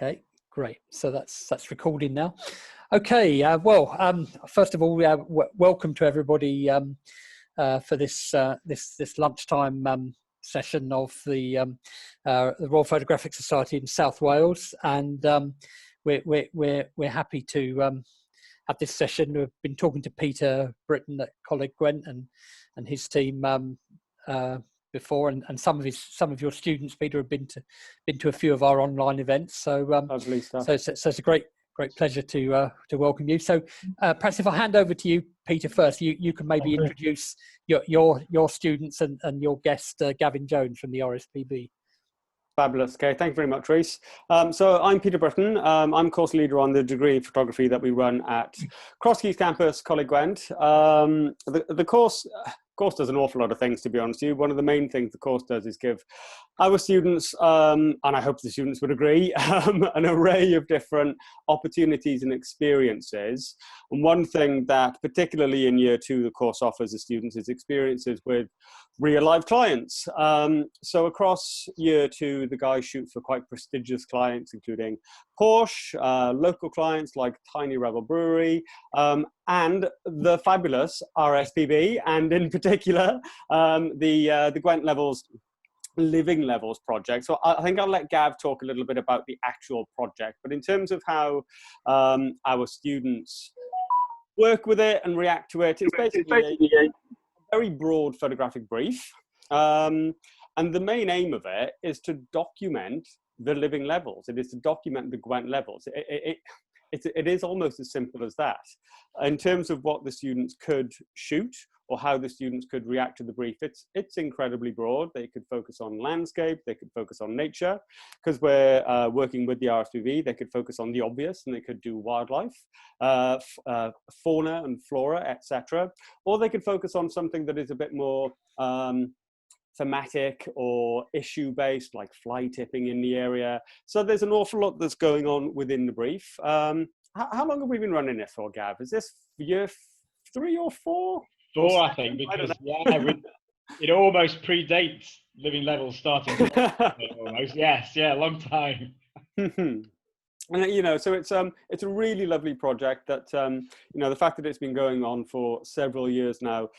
Okay, great. So that's recording now. Okay. First of all, welcome to everybody for this lunchtime session of the Royal Photographic Society in South Wales, and we're happy to have this session. We've been talking to Peter Britton at Coleg Gwent and his team before, and some of your students, Peter, have been to a few of our online events. So lovely stuff. So it's a great pleasure to welcome you. So perhaps if I hand over to you, Peter, first, you can maybe introduce your students and your guest, Gavin Jones from the RSPB. Fabulous. Okay, thank you very much, Reese. So I'm Peter Britton. I'm course leader on the degree in photography that we run at Crosskeys campus, Coleg Gwent. The course does an awful lot of things, to be honest with you. One of the main things the course does is give our students, and I hope the students would agree, an array of different opportunities and experiences. And one thing that particularly in year 2 the course offers the students is experiences with real life clients. So across year 2 the guys shoot for quite prestigious clients, including Porsche, local clients like Tiny Rebel Brewery, and the fabulous RSPB, and in particular the Gwent Levels Living Levels project. So I think I'll let Gav talk a little bit about the actual project, but in terms of how our students work with it and react to it, it's basically a very broad photographic brief, and the main aim of it is to document the living levels. It is to document the Gwent levels. It is almost as simple as that. In terms of what the students could shoot or how the students could react to the brief, it's incredibly broad. They could focus on landscape, they could focus on nature, because we're working with the RSPB, they could focus on the obvious and they could do wildlife, fauna and flora, etc. Or they could focus on something that is a bit more thematic or issue-based, like fly tipping in the area. So there's an awful lot that's going on within the brief. How long have we been running this for, Gav? Is this year 3 or 4? 4, I think, because it almost predates Living Levels starting. Almost, yes, yeah, long time. And you know, so it's a really lovely project that you know, the fact that it's been going on for several years now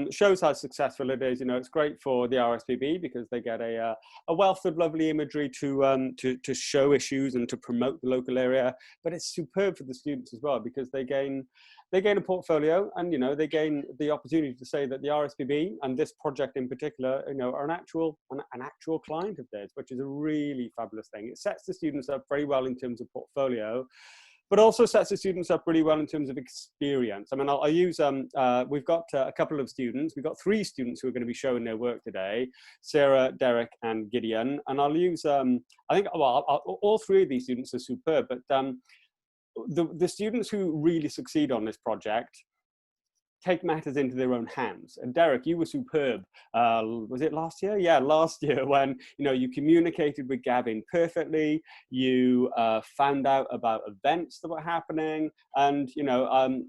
shows how successful it is. You know, it's great for the RSPB because they get a wealth of lovely imagery to show issues and to promote the local area. But it's superb for the students as well because they gain a portfolio, and you know, they gain the opportunity to say that the RSPB and this project in particular, you know, are an actual client of theirs, which is a really fabulous thing. It sets the students up very well in terms of portfolio, but also sets the students up really well in terms of experience. I mean, I'll use, we've got a couple of students. We've got 3 students who are going to be showing their work today, Sarah, Derek, and Gideon. And I'll use, I think, well, all 3 of these students are superb, but the students who really succeed on this project take matters into their own hands. And Derek, you were superb. Was it last year? Yeah, last year, when you know, you communicated with Gavin perfectly. You found out about events that were happening, and you know,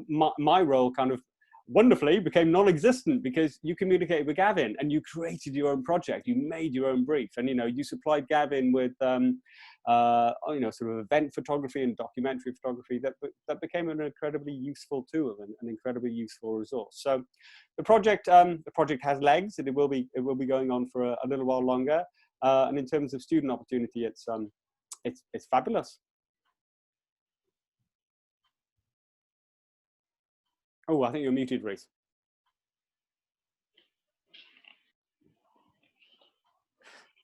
my role kind of wonderfully became non-existent because you communicated with Gavin and you created your own project. You made your own brief, and you know, you supplied Gavin with you know, sort of event photography and documentary photography that became an incredibly useful tool and an incredibly useful resource. So the project has legs, and it will be going on for a little while longer. And in terms of student opportunity, it's fabulous. Oh, I think you're muted, Reese.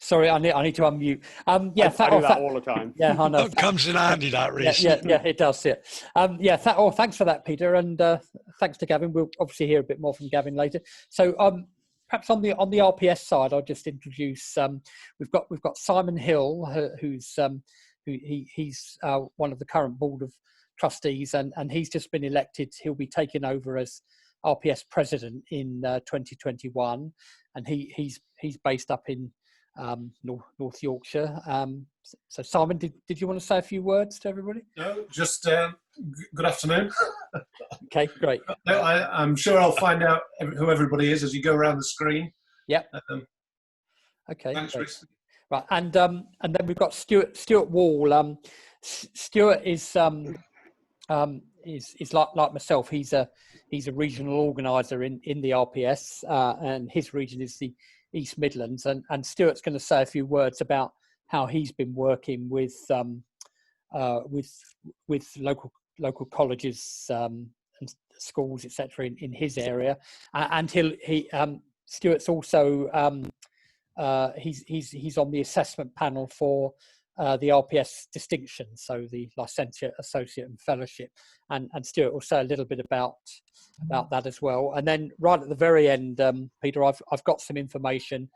Sorry, I need to unmute. Yeah, I do that all the time. Yeah, I know. That comes in handy, that, Reece. Yeah, it does. Yeah. Thanks for that, Peter, and thanks to Gavin. We'll obviously hear a bit more from Gavin later. So, perhaps on the RPS side, I'll just introduce. We've got Simon Hill, who's he's one of the current board of trustees, and he's just been elected. He'll be taking over as RPS president in 2021, and he's based up in North Yorkshire. So Simon, did you want to say a few words to everybody? No, just good afternoon. Okay, great. No, I'm sure I'll find out who everybody is as you go around the screen. Yep. Okay. Thanks, Reece. Right, and then we've got Stuart Wall. Stuart is like myself. He's a regional organizer in the RPS, and his region is the East Midlands. And Stuart's going to say a few words about how he's been working with local colleges and schools, etc., in his area. And Stuart's also he's on the assessment panel for the RPS distinction, so the licentiate, associate, and fellowship. And Stuart will say a little bit about that as well. And then right at the very end, Peter, I've got some information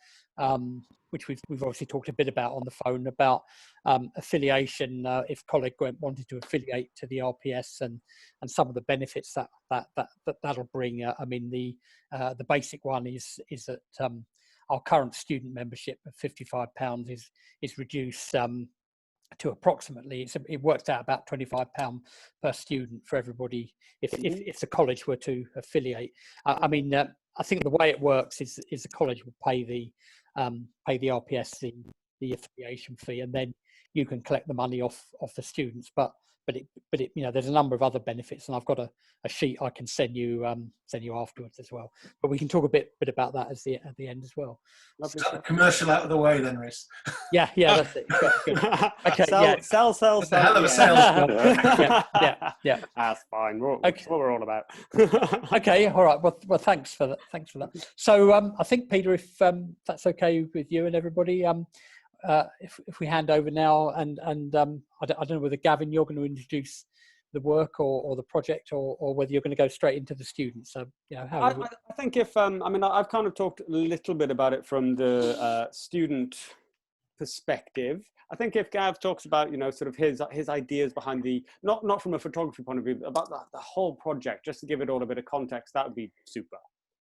which we've obviously talked a bit about on the phone about affiliation. If Coleg Gwent wanted to affiliate to the RPS, and some of the benefits that'll bring. I mean, the basic one is that our current student membership of £55 is reduced to approximately, it works out about £25 per student for everybody if the college were to affiliate. I mean, I think the way it works is the college will pay the RPS the affiliation fee, and then you can collect the money off the students. But it there's a number of other benefits, and I've got a sheet I can send you afterwards as well. But we can talk a bit about that at the end as well. Is that the commercial out of the way then, Rhys? Yeah, that's it. Good. Okay, sell. That's a hell of a sales. yeah. That's fine. Okay. That's what we're all about. Okay, all right. Well, thanks for that. So I think, Peter, if that's okay with you and everybody, if we hand over now, and I don't know whether, Gavin, you're going to introduce the work or the project, or whether you're going to go straight into the students. So, I think if I've kind of talked a little bit about it from the student perspective. I think if Gav talks about sort of his ideas behind the not from a photography point of view, but about the whole project, just to give it all a bit of context, that would be super.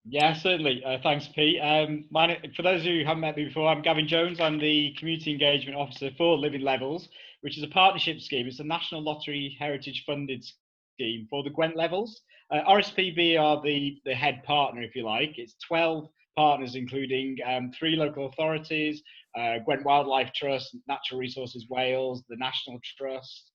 Yeah, certainly. Thanks, Pete. For those of you who haven't met me before, I'm Gavin Jones. I'm the Community Engagement Officer for Living Levels, which is a partnership scheme. It's a National Lottery Heritage funded scheme for the Gwent Levels. RSPB are the head partner, if you like. It's 12 partners, including 3 local authorities, Gwent Wildlife Trust, Natural Resources Wales, the National Trust,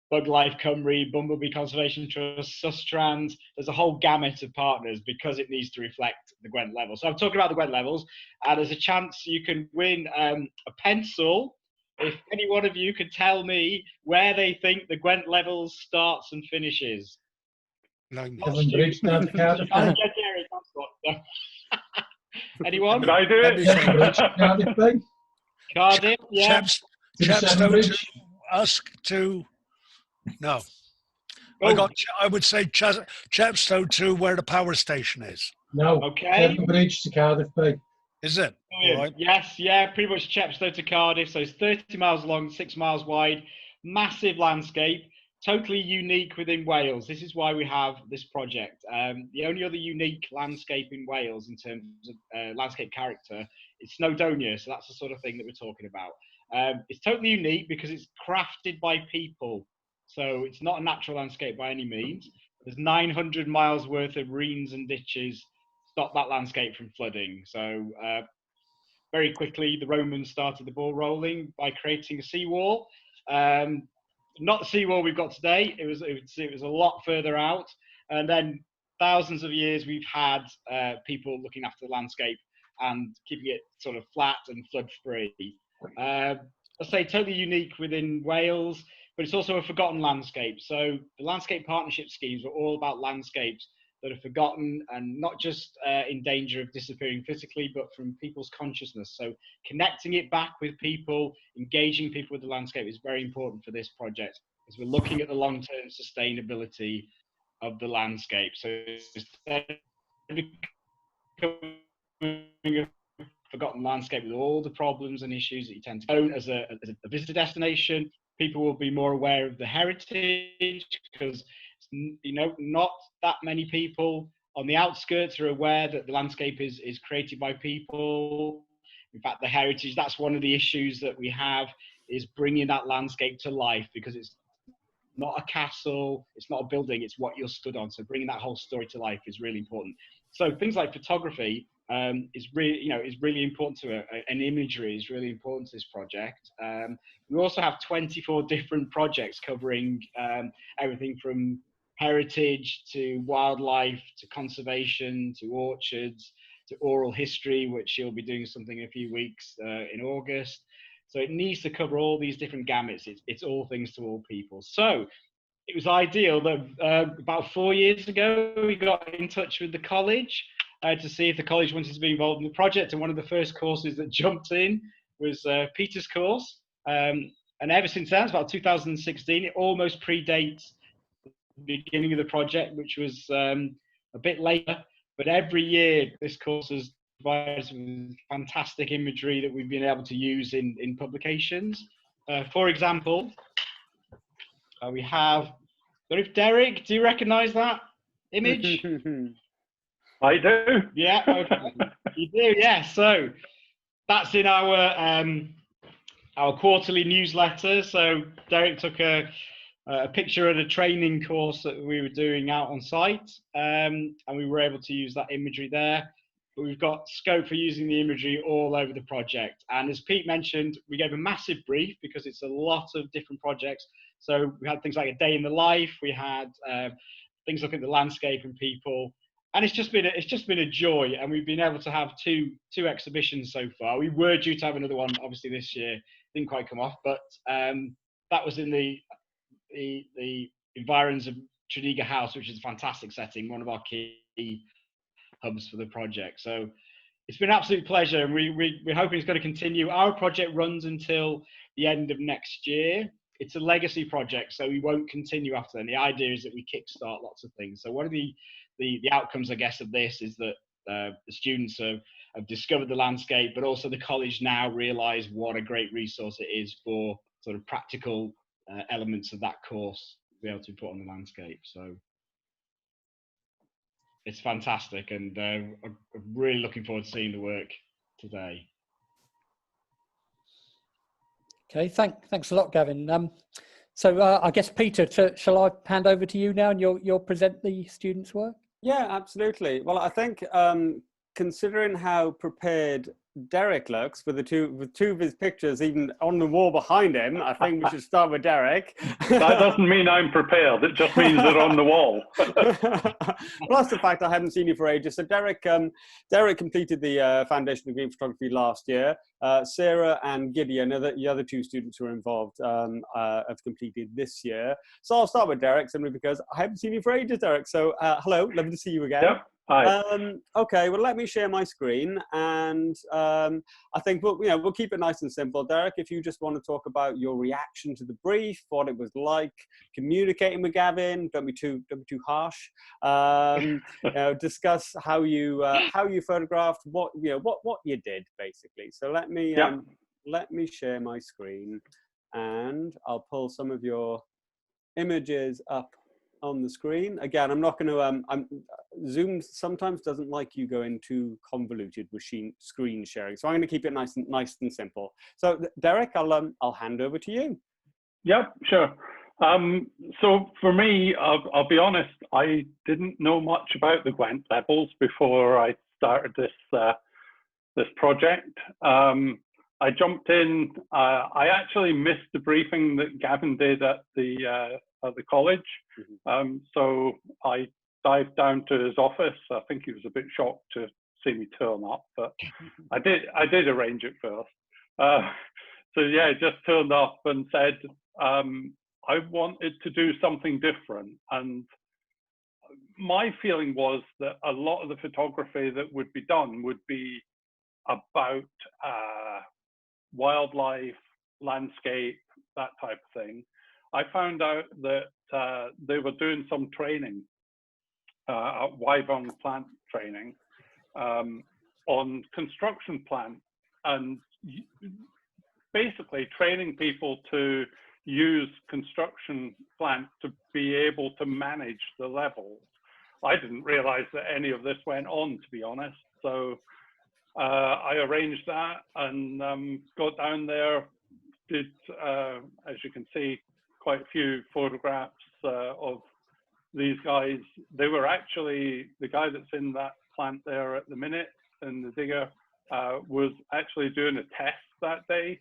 Bug Life Cymru, Bumblebee Conservation Trust, Sustrans. There's a whole gamut of partners because it needs to reflect the Gwent level. So I'm talking about the Gwent levels, and there's a chance you can win a pencil if any one of you could tell me where they think the Gwent levels starts and finishes. Bridge down to Cardiff. Anyone? Did I do it? Cardiff, yeah. Chepstow to Usk to... No. Oh. I would say Chepstow to where the power station is. No. Okay. Bridge to Cardiff Bay. Is it? All right. Yes, yeah, pretty much Chepstow to Cardiff. So it's 30 miles long, 6 miles wide, massive landscape, totally unique within Wales. This is why we have this project. The only other unique landscape in Wales in terms of landscape character is Snowdonia. So that's the sort of thing that we're talking about. It's totally unique because it's crafted by people. So it's not a natural landscape by any means. There's 900 miles worth of reens and ditches stop that landscape from flooding. So very quickly, the Romans started the ball rolling by creating a seawall. Not the seawall we've got today. It was a lot further out. And then thousands of years we've had people looking after the landscape and keeping it sort of flat and flood free. I say totally unique within Wales, but it's also a forgotten landscape. So the landscape partnership schemes are all about landscapes that are forgotten and not just in danger of disappearing physically, but from people's consciousness. So connecting it back with people, engaging people with the landscape is very important for this project, as we're looking at the long-term sustainability of the landscape. So instead of becoming a forgotten landscape with all the problems and issues that you tend to own as a visitor destination, people will be more aware of the heritage, because not that many people on the outskirts are aware that the landscape is created by people. In fact, the heritage, that's one of the issues that we have, is bringing that landscape to life, because it's not a castle, it's not a building, it's what you're stood on. So bringing that whole story to life is really important. So things like photography is really, is really important to it, and imagery is really important to this project. We also have 24 different projects covering everything from heritage to wildlife to conservation to orchards to oral history, which she'll be doing something in a few weeks in August. So it needs to cover all these different gamuts. It's all things to all people. So it was ideal that about 4 years ago, we got in touch with the college to see if the college wanted to be involved in the project. And one of the first courses that jumped in was Peter's course. And ever since then, it's about 2016, it almost predates the beginning of the project, which was a bit later. But every year, this course has provided some fantastic imagery that we've been able to use in publications. For example, we have, Derek, do you recognize that image? I do. Yeah, okay. You do, yeah. So that's in our quarterly newsletter. So Derek took a picture of a training course that we were doing out on site, and we were able to use that imagery there. But we've got scope for using the imagery all over the project. And as Pete mentioned, we gave a massive brief because it's a lot of different projects. So we had things like a day in the life. We had things looking at the landscape and people. And it's just been a joy. And we've been able to have two exhibitions so far. We were due to have another one, obviously, this year. Didn't quite come off, but that was in the environs of Tredegar House, which is a fantastic setting, one of our key hubs for the project. So it's been an absolute pleasure, and we're hoping it's going to continue. Our project runs until the end of next year. It's a legacy project, so we won't continue after then. The idea is that we kickstart lots of things. So one of the outcomes, I guess, of this is that the students have discovered the landscape, but also the college now realise what a great resource it is for sort of practical elements of that course to be able to put on the landscape. So it's fantastic, and I'm really looking forward to seeing the work today. Okay, thanks a lot, Gavin. So I guess, Peter, shall I hand over to you now, and you'll present the students' work? Yeah, absolutely. Well, I think considering how prepared Derek looks with two of his pictures even on the wall behind him, I think we should start with Derek. That doesn't mean I'm prepared. It just means they're on the wall. Plus the fact I hadn't seen you for ages. So Derek completed the foundation degree in photography last year. Sarah and Gideon, the other two students who are involved, have completed this year. So I'll start with Derek simply because I haven't seen you for ages, Derek. So hello, lovely to see you again. Yep. Hi. Okay, well, let me share my screen, and I think we'll keep it nice and simple. Derek, if you just want to talk about your reaction to the brief, what it was like communicating with Gavin, don't be too harsh. Discuss how you photographed, what you did basically. So let me share my screen, and I'll pull some of your images up on the screen. Again, I'm not going to Zoom sometimes doesn't like you going too convoluted with screen sharing, so I'm going to keep it nice and simple. So Derek, I'll hand over to you. Yep, sure. So for me, I'll be honest, I didn't know much about the Gwent levels before I started this project. I jumped in. I actually missed the briefing that Gavin did at the college. So I dived down to his office. I think he was a bit shocked to see me turn up, but I did arrange it first. So yeah, just turned up and said I wanted to do something different. And my feeling was that a lot of the photography that would be done would be about wildlife, landscape, that type of thing. I found out that they were doing some training, wyvern plant training, on construction plant, and basically training people to use construction plant to be able to manage the levels. I didn't realize that any of this went on, to be honest. So I arranged that and got down there, did, as you can see, quite a few photographs of these guys. They were actually, the guy that's in that plant there at the minute in the digger, was actually doing a test that day.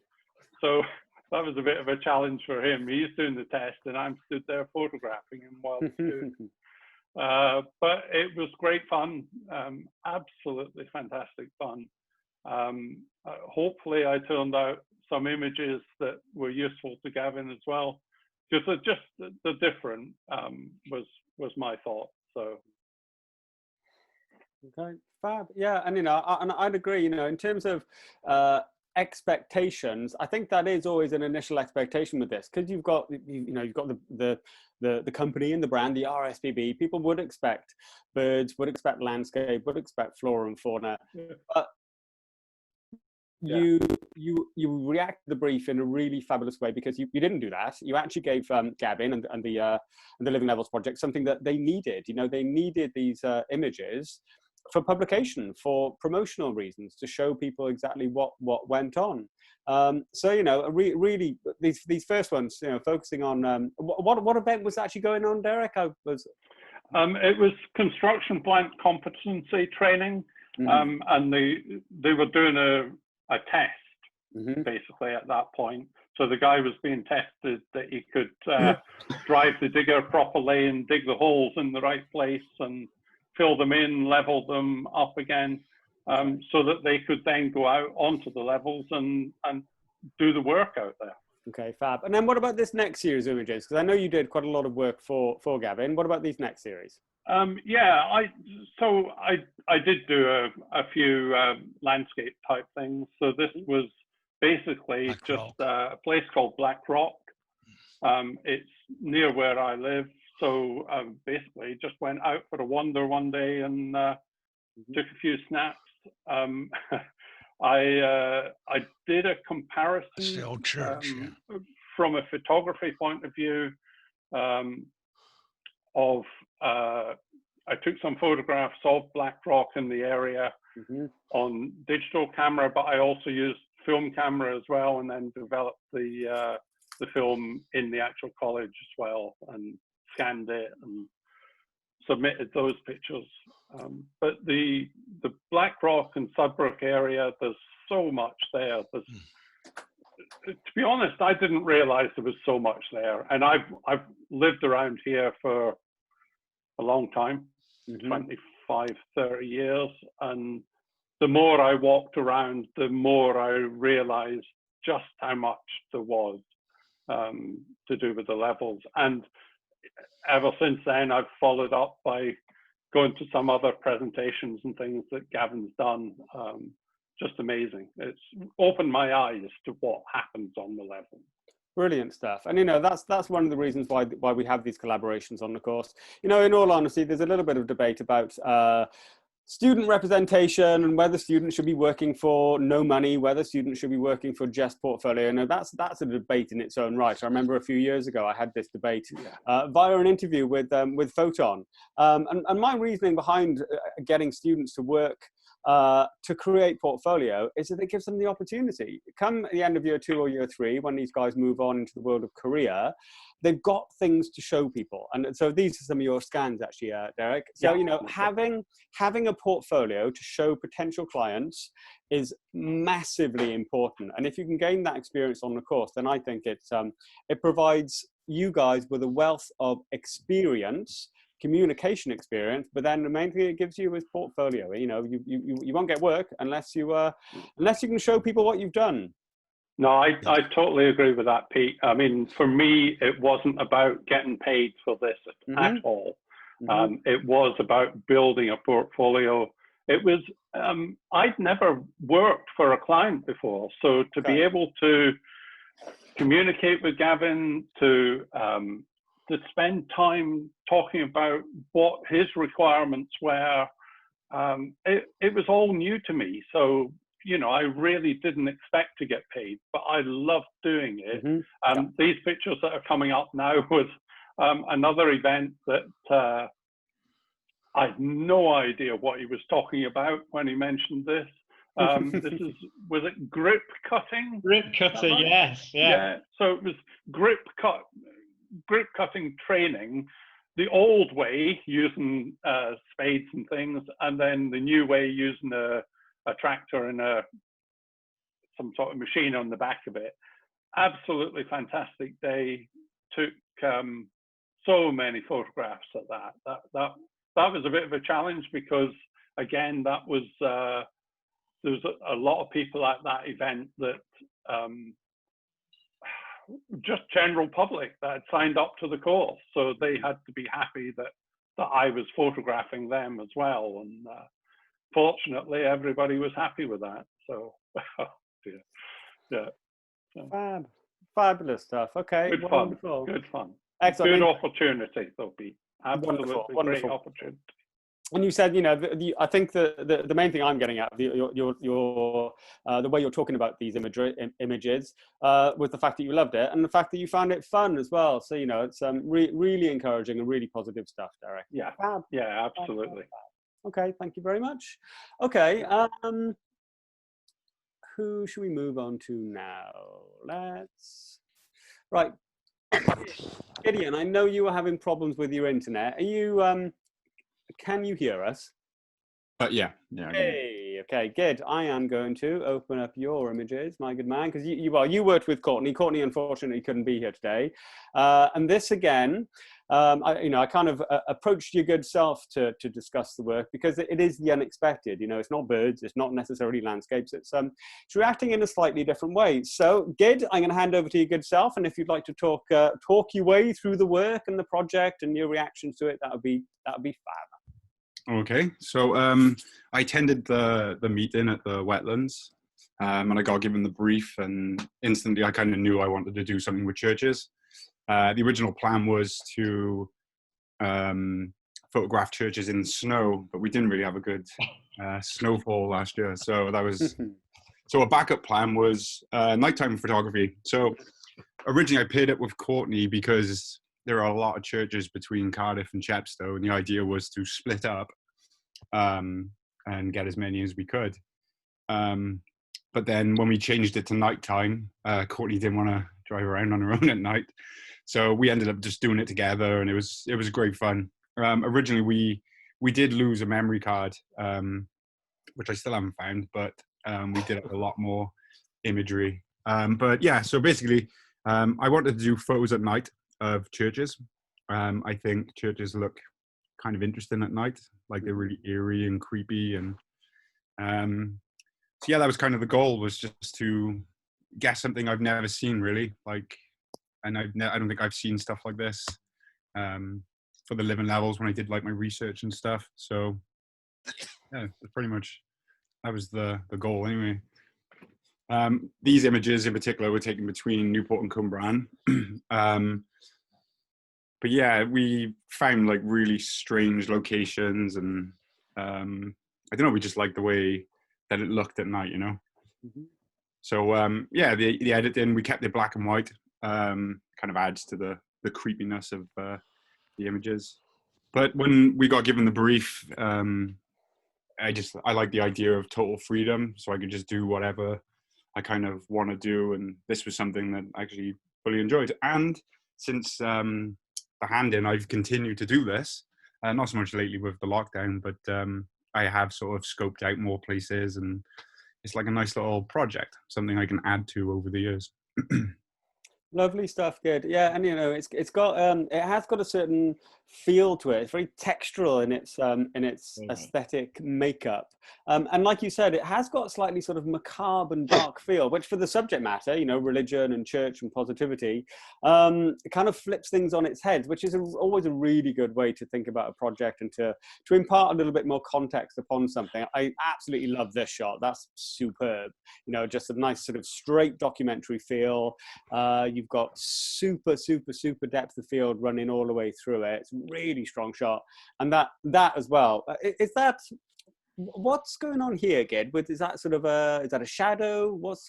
So that was a bit of a challenge for him. He's doing the test and I'm stood there photographing him while he's doing it. But it was great fun, absolutely fantastic fun. Hopefully I turned out some images that were useful to Gavin as well, because just the different was my thought. So. Okay, fab. Yeah, and and I'd agree. In terms of expectations, I think that is always an initial expectation with this, because you've got the company and the brand, the RSPB. People would expect birds, would expect landscape, would expect flora and fauna. But you react to the brief in a really fabulous way, because you didn't do that. You actually gave Gavin and the Living Levels project something that they needed. They needed these images for publication, for promotional reasons, to show people exactly what went on. So really these first ones, focusing on what event was actually going on, Derek? It was construction plant competency training, and they were doing a test basically at that point. So the guy was being tested that he could drive the digger properly and dig the holes in the right place and fill them in, level them up again, so that they could then go out onto the levels and do the work out there. Okay, fab. And then what about this next series of images? Because I know you did quite a lot of work for Gavin. What about these next series? Yeah, I did do a few landscape type things. So this was basically a place called Black Rock. It's near where I live. So basically just went out for a wander one day and took a few snaps. I did a comparison That's the old church, from a photography point of view of I took some photographs of Black Rock in the area on digital camera, but I also used film camera as well, and then developed the film in the actual college as well, and scanned it and submitted those pictures. But the Black Rock and Sudbrook area, there's so much there. To be honest, I didn't realize there was so much there. And I've lived around here for a long time, 25, 30 years. And the more I walked around, the more I realized just how much there was to do with the levels. And ever since then, I've followed up by going to some other presentations and things that Gavin's done. Just amazing. It's opened my eyes to what happens on the level. Brilliant stuff. And that's one of the reasons why we have these collaborations on the course. In all honesty, there's a little bit of debate about student representation and whether students should be working for no money, whether students should be working for just portfolio. And that's a debate in its own right. I remember a few years ago I had this debate via an interview with Photon. And my reasoning behind getting students to work to create portfolio is that it gives them the opportunity. Come at the end of year 2 or year 3, when these guys move on into the world of career, they've got things to show people. And so these are some of your scans, actually, Derek. So, having a portfolio to show potential clients is massively important. And if you can gain that experience on the course, then I think it provides you guys with a wealth of experience, communication experience, but then the main thing it gives you is portfolio. You won't get work unless you can show people what you've done. No, I totally agree with that, Pete. I mean, for me, it wasn't about getting paid for this at all. It was about building a portfolio. It was, I'd never worked for a client before. So to be able to communicate with Gavin, to spend time talking about what his requirements were, it was all new to me. So, I really didn't expect to get paid, but I loved doing it. These pictures that are coming up now was another event that I had no idea what he was talking about when he mentioned this. Was it grip cutting? Grip cutting, right? Yes. Yeah. So it was grip cutting training, the old way using spades and things, and then the new way using a a tractor and some sort of machine on the back of it. Absolutely fantastic day. Took so many photographs at that. That was a bit of a challenge because, again, that was there was a lot of people at that event that just general public that had signed up to the course, so they had to be happy that I was photographing them as well. And fortunately, everybody was happy with that. So, yeah. So. Fabulous stuff. Okay, Good wonderful. Fun. Good fun. Excellent. Good opportunity, there'll be absolutely Wonderful. great opportunity. And you said, you know, I think the main thing I'm getting at the way you're talking about these images was the fact that you loved it and the fact that you found it fun as well. So, you know, it's really encouraging and really positive stuff, Derek. Yeah, yeah, absolutely. Okay, thank you very much. Okay, who should we move on to now? Right. Gideon, I know you were having problems with your internet. Are you, can you hear us? Yeah. Hey, okay, good. I am going to open up your images, my good man, because you worked with Courtney. Courtney, unfortunately, couldn't be here today. And this again, I kind of approached your good self to discuss the work because it is the unexpected. You know, it's not birds, it's not necessarily landscapes. It's reacting in a slightly different way. So, Gid, I'm going to hand over to your good self, and if you'd like to talk your way through the work and the project and your reactions to it, that would be fab. Okay, so I attended the meeting at the wetlands, and I got given the brief, and instantly I kind of knew I wanted to do something with churches. The original plan was to photograph churches in snow, but we didn't really have a good snowfall last year, so that was so a backup plan was nighttime photography. So originally I paired it with Courtney because there are a lot of churches between Cardiff and Chepstow, and the idea was to split up and get as many as we could. But then when we changed it to nighttime, Courtney didn't want to drive around on her own at night, so we ended up just doing it together, and it was great fun. Originally, we did lose a memory card, which I still haven't found, but we did have a lot more imagery. But yeah, so basically, I wanted to do photos at night of churches. I think churches look kind of interesting at night, like they're really eerie and creepy, and so yeah, that was kind of the goal, was just to guess something I've never seen really, like, and I don't think I've seen stuff like this for the living levels when I did like my research and stuff. So yeah, pretty much that was the goal anyway. These images in particular were taken between Newport and Cwmbran. But yeah, we found like really strange locations, and I don't know, we just liked the way that it looked at night, you know. So yeah, the editing, we kept it black and white, kind of adds to the creepiness of the images. But when we got given the brief, I like the idea of total freedom, so I could just do whatever I kind of want to do, and this was something that I actually fully enjoyed. And since the hand-in, I've continued to do this, not so much lately with the lockdown, but I have sort of scoped out more places, and it's like a nice little project, something I can add to over the years. Lovely stuff, good. Yeah, and you know, it's got it has got a certain feel to it. It's very textural in its aesthetic makeup, and like you said, it has got a slightly sort of macabre and dark feel, which for the subject matter, you know, religion and church and positivity, it kind of flips things on its head, which is always a really good way to think about a project and to impart a little bit more context upon something. I absolutely love this shot. That's superb. You know, just a nice sort of straight documentary feel. You've got super depth of field running all the way through it. It's a really strong shot, and that as well. Is that what's going on here, Gid? Is that sort of is that a shadow? What's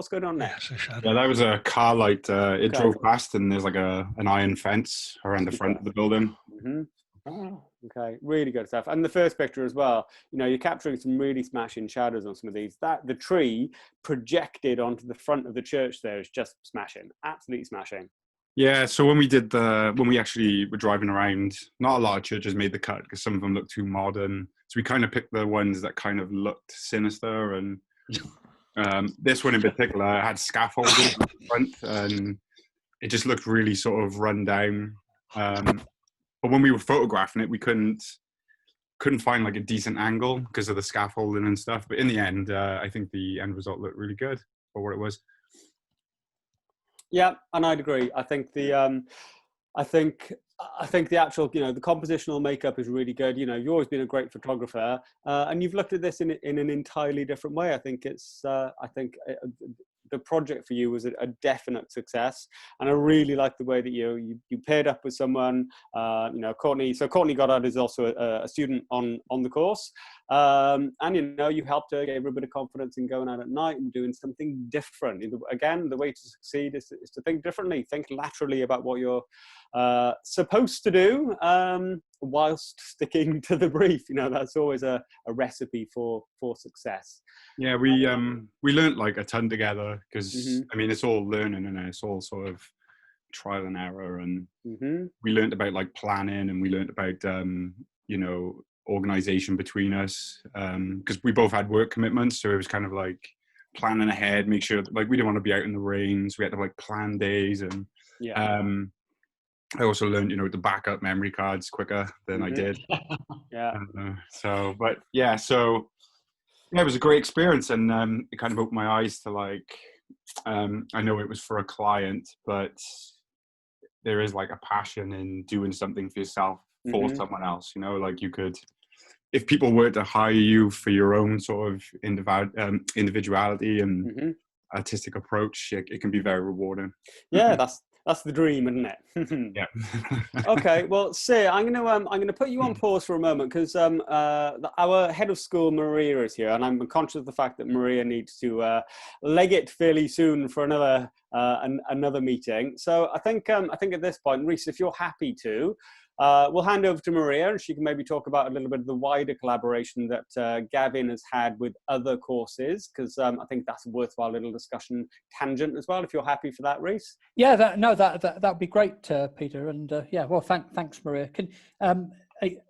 going on there? Yeah, it's a shadow. Yeah, that was a car light. It drove past, and there's like an iron fence around the front of the building. Oh, okay, really good stuff. And the first picture as well, you know, you're capturing some really smashing shadows on some of these. That the tree projected onto the front of the church there is just smashing, absolutely smashing. Yeah, so when we actually were driving around, not a lot of churches made the cut because some of them look too modern. So we kind of picked the ones that kind of looked sinister, and this one in particular had scaffolding in the front, and it just looked really sort of run down. But when we were photographing it, we couldn't find like a decent angle because of the scaffolding and stuff. But in the end, I think the end result looked really good for what it was. Yeah, and I'd agree. I think the actual, the compositional makeup is really good. You've always been a great photographer, and you've looked at this in an entirely different way. I think the project for you was a definite success, and I really like the way that you paired up with someone. Courtney. So Courtney Goddard is also a student on the course, and you helped her, gave her a bit of confidence in going out at night and doing something different. Again, the way to succeed is to think differently, think laterally about what you're supposed to do, whilst sticking to the brief. That's always a recipe for success. Yeah, we learned like a ton together, because I mean, it's all learning, and it's all sort of trial and error, and we learned about like planning, and we learned about organization between us, because we both had work commitments, so it was kind of like planning ahead, make sure that, like, we didn't want to be out in the rain, so we had to like plan days. And I also learned, to back up memory cards quicker than I did. So it was a great experience, and it kind of opened my eyes to like, I know it was for a client, but there is like a passion in doing something for yourself for someone else. Like, you could, if people were to hire you for your own sort of individuality and artistic approach, it can be very rewarding. Yeah, that's the dream, isn't it? Yeah. Okay, well, Sir, I'm gonna put you on pause for a moment, because our head of school, Maria, is here, and I'm conscious of the fact that Maria needs to leg it fairly soon for another meeting. So I think at this point, Rhys, if you're happy to, we'll hand over to Maria, and she can maybe talk about a little bit of the wider collaboration that Gavin has had with other courses, because I think that's a worthwhile little discussion tangent as well, if you're happy for that, Rhys. Yeah, that'd be great, Peter. And thanks, Maria. Are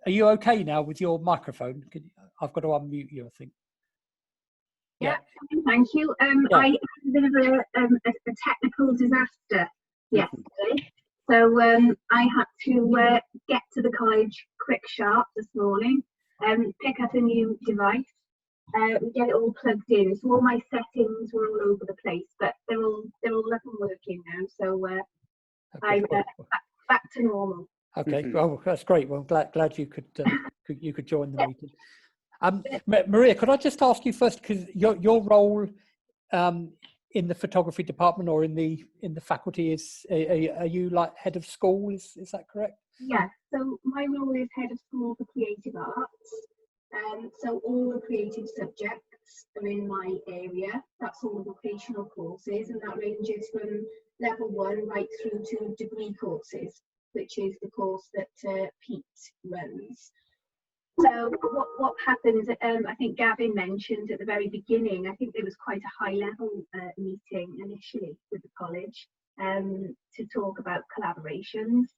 you okay now with your microphone? I've got to unmute you, I think. Yeah, thank you. I had a bit of a technical disaster yesterday. So I had to get to the college quick sharp this morning, pick up a new device, get it all plugged in. So all my settings were all over the place, but they're all up and working now. So I'm back to normal. Okay, well, that's great. Well, glad you could join the meeting. Maria, could I just ask you first, because your role in the photography department or in the faculty are you like head of school? Is that correct? Yeah. So my role is head of school for creative arts. So all the creative subjects are in my area. That's all the vocational courses, and that ranges from level 1 right through to degree courses, which is the course that Pete runs. So what happened, I think Gavin mentioned at the very beginning, I think there was quite a high level meeting initially with the college to talk about collaborations.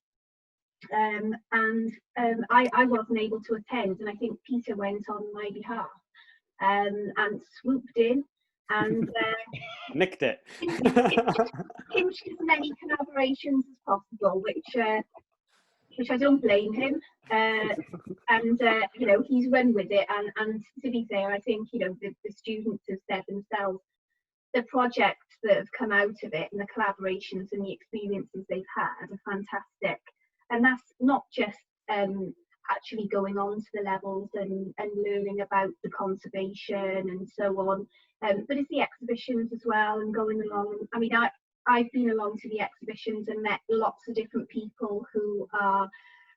I wasn't able to attend, and I think Peter went on my behalf and swooped in and nicked it. pinched as many collaborations as possible, which I don't blame him. He's run with it, and to be fair, I think the students have said themselves, the projects that have come out of it and the collaborations and the experiences they've had are fantastic. And that's not just actually going on to the levels and learning about the conservation and so on, but it's the exhibitions as well, and going along. I mean, I've been along to the exhibitions and met lots of different people who are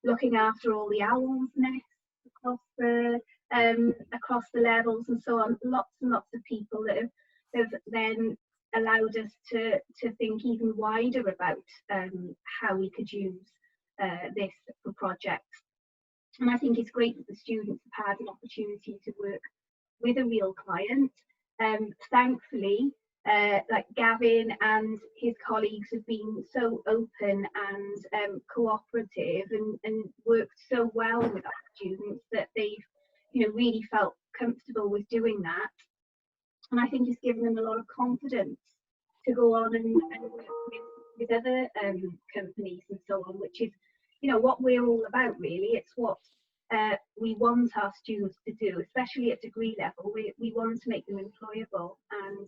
looking after all the owls' nests across the levels and so on. Lots and lots of people that have then allowed us to think even wider about how we could use this for projects. And I think it's great that the students have had an opportunity to work with a real client. Thankfully, like Gavin and his colleagues have been so open and cooperative and worked so well with our students that they've you know, really felt comfortable with doing that. And I think it's given them a lot of confidence to go on and work with other companies and so on, which is, you know, what we're all about really. It's what we want our students to do, especially at degree level. We want to make them employable, and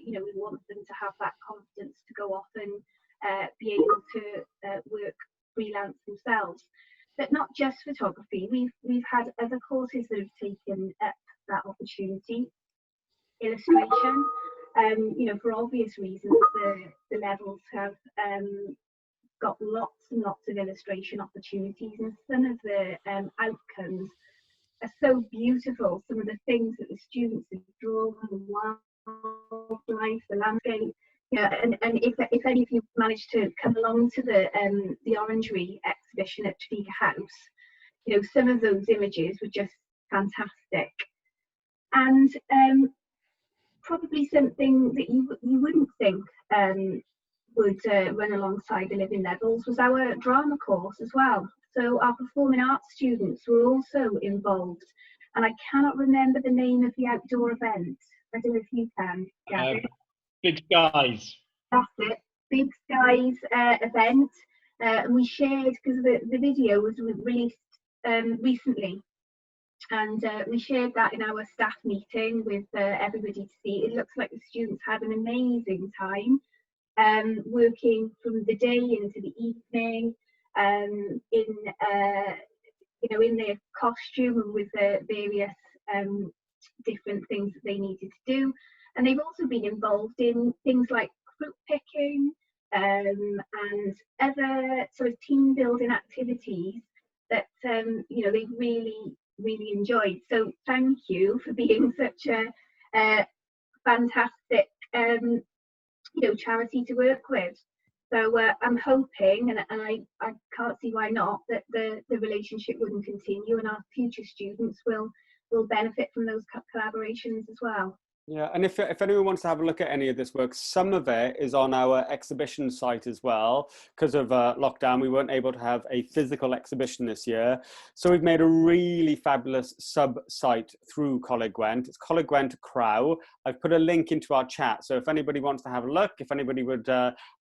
you know, we want them to have that confidence to go off and be able to work freelance themselves. But not just photography. We've had other courses that have taken up that opportunity. Illustration, you know, for obvious reasons, the levels have got lots and lots of illustration opportunities, and some of the outcomes are so beautiful. Some of the things that the students have drawn, the wildlife, the landscape. Yeah, and if any of you managed to come along to the Orangery exhibition at Topeka House, you know, some of those images were just fantastic. And probably something that you wouldn't think would run alongside the living levels was our drama course as well. So our performing arts students were also involved, and I cannot remember the name of the outdoor event. I don't know if you can, Gavin. Big Skies. That's it, Big Skies event. And we shared, because the video was released recently, and we shared that in our staff meeting with everybody to see. It looks like the students had an amazing time, working from the day into the evening, in you know, in their costume and with the various different things that they needed to do. And they've also been involved in things like fruit picking and other sort of team building activities that you know, they really enjoyed. So thank you for being such a fantastic you know, charity to work with. So I'm hoping, and I can't see why not, that the relationship wouldn't continue, and our future students will benefit from those collaborations as well. Yeah, and if anyone wants to have a look at any of this work, some of it is on our exhibition site as well. Because of lockdown, we weren't able to have a physical exhibition this year. So we've made a really fabulous sub-site through Coleg Gwent. It's Coleg Gwent Crow. I've put a link into our chat. So if anybody wants to have a look, if anybody would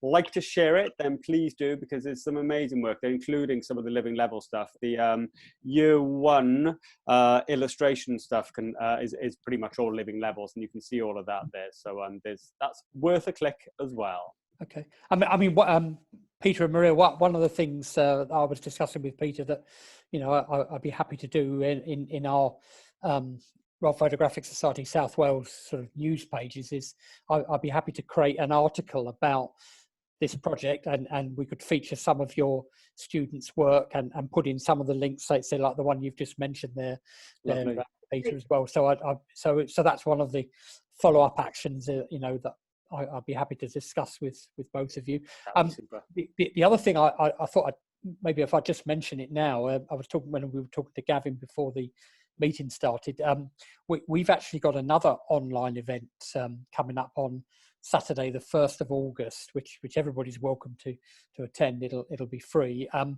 like to share it, then please do, because there's some amazing work there, including some of the living level stuff. The year one illustration stuff is pretty much all living levels, and you can see all of that there. So that's worth a click as well. Okay. I mean, what, Peter and Maria, one of the things I was discussing with Peter that, you know, I'd be happy to do in our Royal Photographic Society South Wales sort of news pages is I'd be happy to create an article about this project, and we could feature some of your students' work and put in some of the links, say like the one you've just mentioned there Peter, as well. So so that's one of the follow-up actions, you know, that I'd be happy to discuss with both of you. The other thing I thought maybe if I just mention it now, I was talking when we were talking to Gavin before the meeting started. We've actually got another online event coming up on Saturday, the 1st of August, which everybody's welcome to attend. It'll be free, and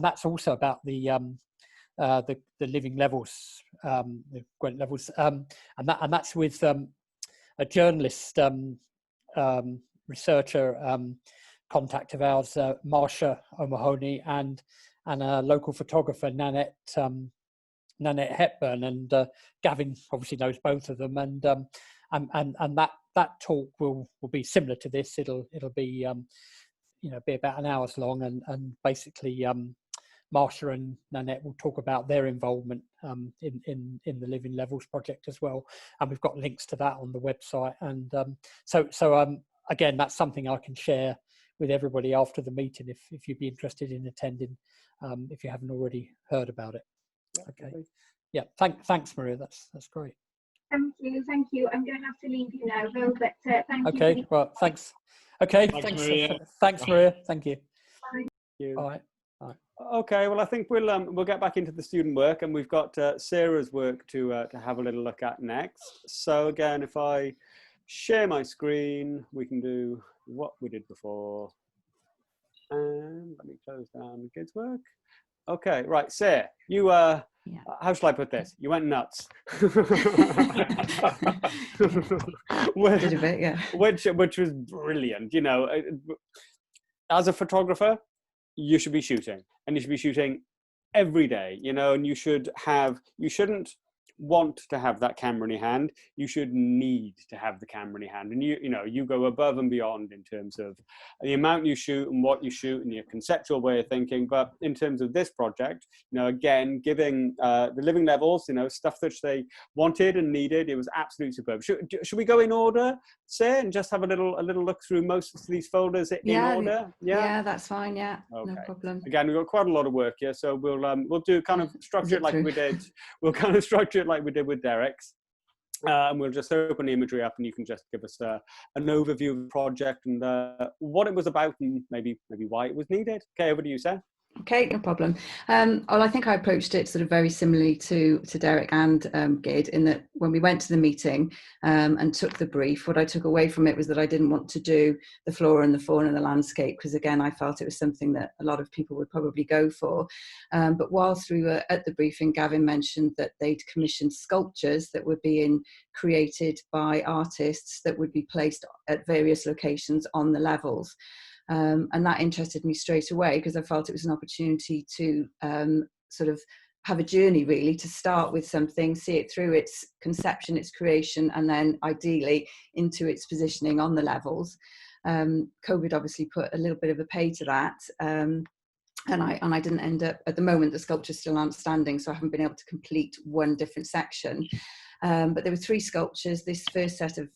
that's also about the living levels, the Gwent levels, and that's with a journalist, researcher, contact of ours, Marsha O'Mahony, and a local photographer, Nanette Hepburn, and Gavin obviously knows both of them, and that talk will be similar to this. It'll be you know, be about an hour's long, and basically Marsha and Nanette will talk about their involvement in the Living Levels project as well, and we've got links to that on the website. And so again, that's something I can share with everybody after the meeting if you'd be interested in attending, if you haven't already heard about it. Okay. Yeah. Thanks, Maria. That's great. Thank you. I'm going to have to leave you now, though. But thank you. Okay. Well, thanks. Okay. Thanks, Maria. Thanks, Maria. Thank you. Bye. All right. Okay, well, I think we'll get back into the student work, and we've got Sarah's work to have a little look at next. So again, if I share my screen, we can do what we did before. And let me close down kids' work. Okay, right, Sarah, you how shall I put this? You went nuts. Did a bit, yeah. Which was brilliant. You know, as a photographer, you should be shooting, and you should be shooting every day, you know, and you shouldn't want to have that camera in your hand. You should need to have the camera in your hand, and you go above and beyond in terms of the amount you shoot and what you shoot and your conceptual way of thinking. But in terms of this project, you know, again, giving the living levels, you know, stuff that they wanted and needed, it was absolutely superb. Should we go in order, Sarah, and just have a little look through most of these folders in order? Yeah, that's fine. Yeah, okay. No problem. Again, we've got quite a lot of work here, so we'll do kind of structure it like we did. We'll kind of structure it like we did with Derek's, and we'll just open the imagery up, and you can just give us an overview of the project and what it was about, and maybe why it was needed. Okay, over to you, Sarah. Okay, no problem. Well, I think I approached it sort of very similarly to Derek and Gid, in that when we went to the meeting and took the brief, what I took away from it was that I didn't want to do the flora and the fauna and the landscape, because again, I felt it was something that a lot of people would probably go for. But whilst we were at the briefing, Gavin mentioned that they'd commissioned sculptures that were being created by artists that would be placed at various locations on the levels. And that interested me straight away, because I felt it was an opportunity to sort of have a journey, really, to start with something, see it through its conception, its creation, and then ideally into its positioning on the levels. COVID obviously put a little bit of a pay to that. And I didn't end up, at the moment, the sculptures still aren't standing, so I haven't been able to complete one different section. But there were 3 sculptures. This first set of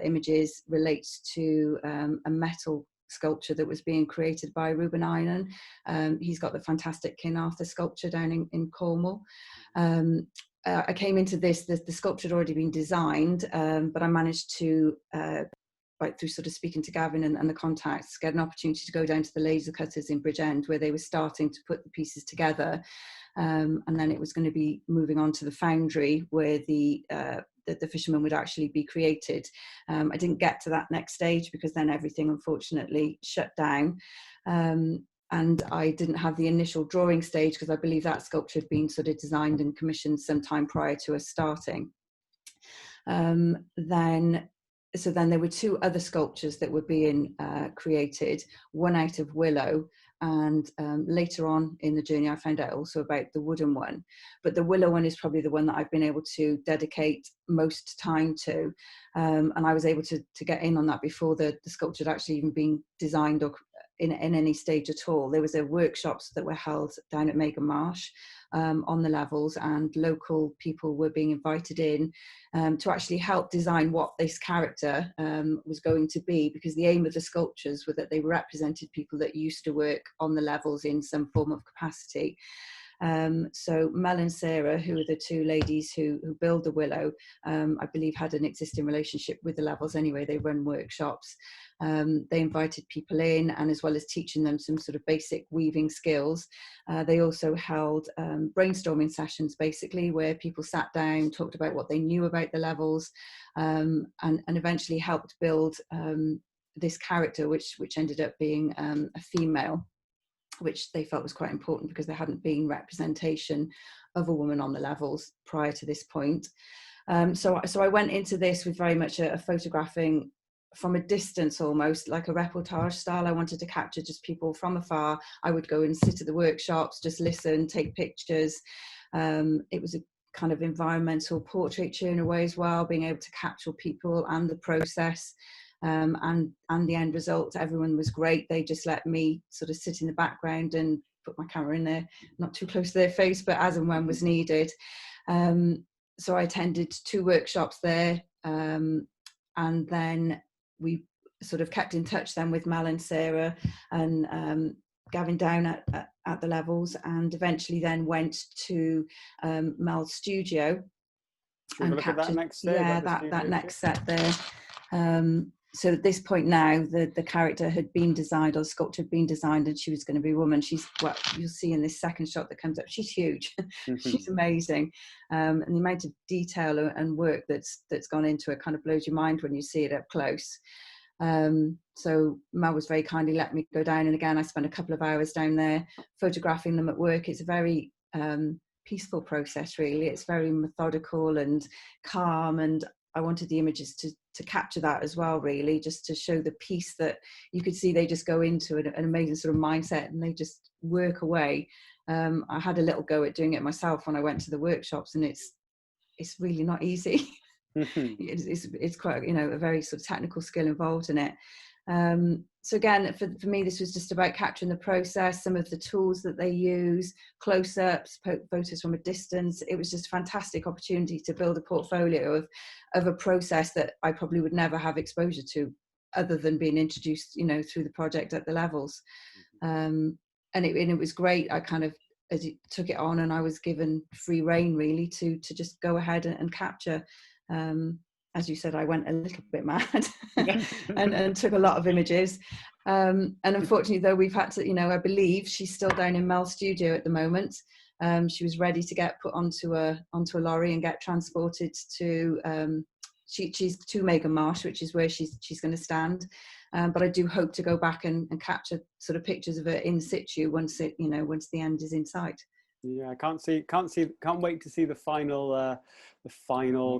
images relates to a metal sculpture that was being created by Reuben Inan. He's got the fantastic King Arthur sculpture down in Cornwall. I came into this, the sculpture had already been designed, but I managed to, right through sort of speaking to Gavin and the contacts, get an opportunity to go down to the laser cutters in Bridgend, where they were starting to put the pieces together. And then it was going to be moving on to the foundry, where the fisherman would actually be created. I didn't get to that next stage because then everything unfortunately shut down. And I didn't have the initial drawing stage, because I believe that sculpture had been sort of designed and commissioned sometime prior to us starting. So then there were 2 other sculptures that were being created, one out of willow, and later on in the journey I found out also about the wooden one. But the willow one is probably the one that I've been able to dedicate most time to, and I was able to get in on that before the sculpture had actually even been designed or in any stage at all. There was workshops that were held down at Megan Marsh on the levels, and local people were being invited in to actually help design what this character was going to be, because the aim of the sculptures were that they represented people that used to work on the levels in some form of capacity. So Mel and Sarah, who are the 2 ladies who build the willow, I believe had an existing relationship with the levels anyway. They run workshops. They invited people in, and as well as teaching them some sort of basic weaving skills, they also held brainstorming sessions, basically, where people sat down, talked about what they knew about the levels, and eventually helped build this character, which ended up being a female, which they felt was quite important because there hadn't been representation of a woman on the levels prior to this point. So I went into this with very much a photographing from a distance, almost like a reportage style. I wanted to capture just people from afar. I would go and sit at the workshops, just listen, take pictures. It was a kind of environmental portraiture in a way as well, being able to capture people and the process. And the end result, everyone was great. They just let me sort of sit in the background and put my camera in there, not too close to their face, but as and when was needed. So I attended 2 workshops there, and then we sort of kept in touch then with Mal and Sarah and Gavin down at the levels, and eventually then went to Mel's studio. And look at that next set. Yeah, that next set there. So at this point now, the character had been designed, or the sculpture had been designed, and she was going to be a woman. She's, well, you'll see in this second shot that comes up, she's huge. She's amazing. And the amount of detail and work that's gone into it kind of blows your mind when you see it up close. So Mel was very kindly let me go down, and again I spent a couple of hours down there photographing them at work. It's a very peaceful process, really. It's very methodical and calm, and I wanted the images to capture that as well, really, just to show the peace that you could see. They just go into an amazing sort of mindset, and they just work away. I had a little go at doing it myself when I went to the workshops, and it's really not easy. It's quite, you know, a very sort of technical skill involved in it. So again, for me, this was just about capturing the process, some of the tools that they use, close-ups, photos from a distance. It was just a fantastic opportunity to build a portfolio of a process that I probably would never have exposure to, other than being introduced, you know, through the project at the levels. And it was great. I kind of, as it took it on, and I was given free rein, really, to just go ahead and capture. As you said, I went a little bit mad and took a lot of images. And unfortunately, though, we've had to, you know, I believe she's still down in Mel's studio at the moment. She was ready to get put onto a lorry and get transported to, she's to Megan Marsh, which is where she's going to stand. But I do hope to go back and capture sort of pictures of her in situ once the end is in sight. Yeah, I can't wait to see the final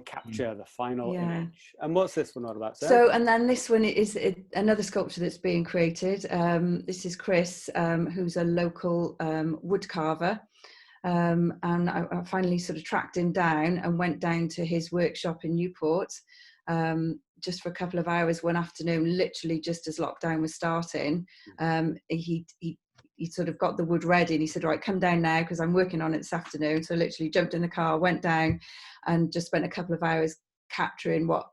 capture, the final image. And what's this one all about, Sarah? So, and then this one is another sculpture that's being created. This is Chris, who's a local wood carver. And I finally sort of tracked him down and went down to his workshop in Newport, just for a couple of hours one afternoon, literally just as lockdown was starting. He sort of got the wood ready, and he said, "All right, come down now, because I'm working on it this afternoon." So literally jumped in the car, went down, and just spent a couple of hours capturing what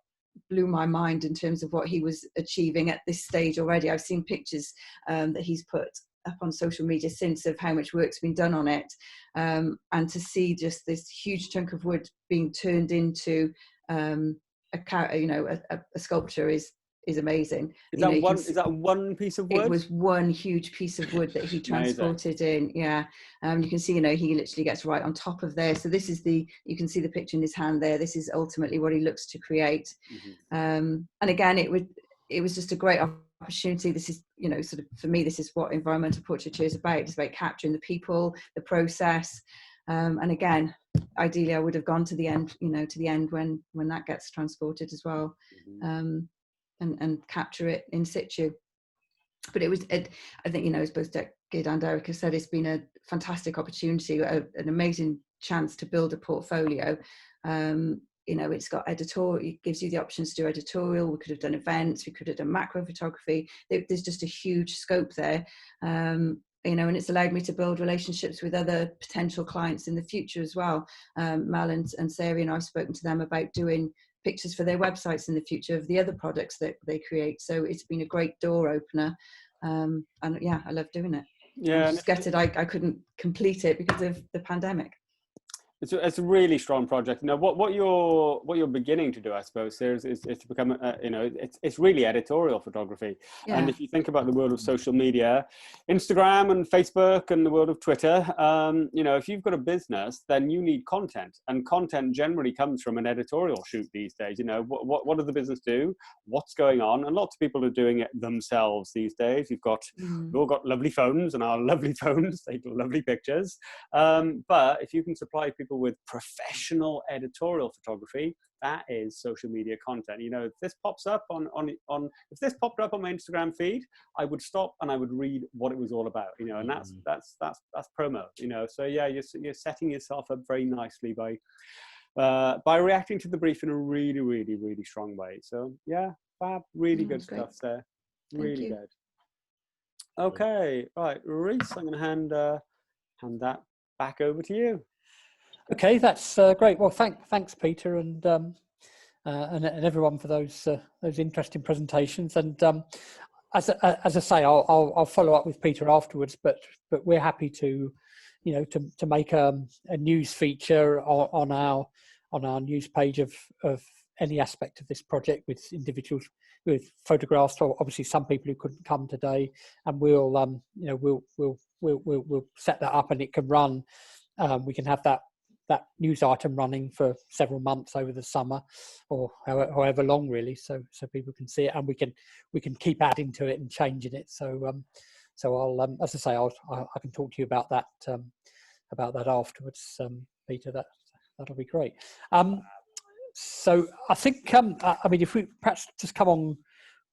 blew my mind in terms of what he was achieving at this stage already. I've seen pictures that he's put up on social media since of how much work's been done on it, and to see just this huge chunk of wood being turned into a sculpture is amazing. Is that one piece of wood? It was one huge piece of wood that he transported in. Yeah. You can see, you know, he literally gets right on top of there. So this is you can see the picture in his hand there. This is ultimately what he looks to create. And again, it was just a great opportunity. This is, you know, sort of, for me, this is what environmental portraiture is about. It's about capturing the people, the process. And again, ideally I would have gone to the end, you know, to the end when that gets transported as well. And capture it in situ. But I think, you know, as both Gid and Erica said, it's been a fantastic opportunity, an amazing chance to build a portfolio. You know, it's got editorial, it gives you the options to do editorial. We could have done events, we could have done macro photography. There's just a huge scope there. You know, and it's allowed me to build relationships with other potential clients in the future as well. Mal and Sarah and I've spoken to them about doing pictures for their websites in the future of the other products that they create. So it's been a great door opener. And yeah, I love doing it. Yeah, I'm just gutted I couldn't complete it because of the pandemic. It's a really strong project. You know, what you're beginning to do, I suppose, is to become, you know, it's really editorial photography. Yeah. And if you think about the world of social media, Instagram and Facebook and the world of Twitter, you know, if you've got a business, then you need content, and content generally comes from an editorial shoot these days. You know, what does the business do? What's going on? And lots of people are doing it themselves these days. We've all got lovely phones, and our lovely phones take lovely pictures. But if you can supply people with professional editorial photography, that is social media content. You know, if this pops up if this popped up on my Instagram feed, I would stop and I would read what it was all about. You know, and that's promo. You know, so yeah, you're setting yourself up very nicely by reacting to the brief in a really, really, really strong way. So yeah, fab, really good stuff there. Really good. Okay, right, Reese, I'm going to hand that back over to you. Okay, that's great. Well, thanks, Peter, and everyone for those interesting presentations. And as I say, I'll follow up with Peter afterwards. But we're happy to, you know, to make a news feature on our news page of any aspect of this project with individuals with photographs. So obviously, some people who couldn't come today, and we'll set that up, and it can run. We can have that news item running for several months over the summer, or however long, really, so people can see it, and we can keep adding to it and changing it. So I'll, as I say, I can talk to you about that about that afterwards, Peter. That'll be great. So I think I mean, if we perhaps just come on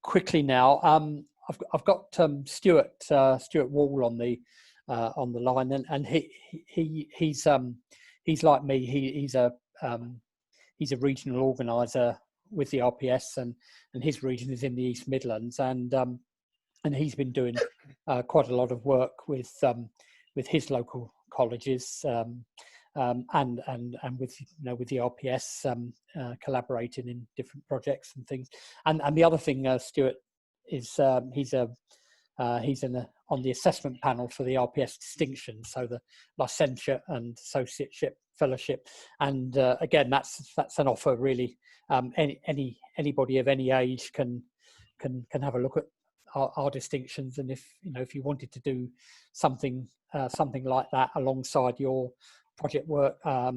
quickly now. I've got Stuart Wall on the line, and he's like me. He's a regional organizer with the RPS, and his region is in the East Midlands, and he's been doing quite a lot of work with his local colleges, and with with the RPS, collaborating in different projects and things. And the other thing, Stuart, is he's on the assessment panel for the RPS distinction, so the licentiate and associateship fellowship. And again, that's an offer really. Anybody of any age can have a look at our distinctions, and if you wanted to do something like that alongside your project work. I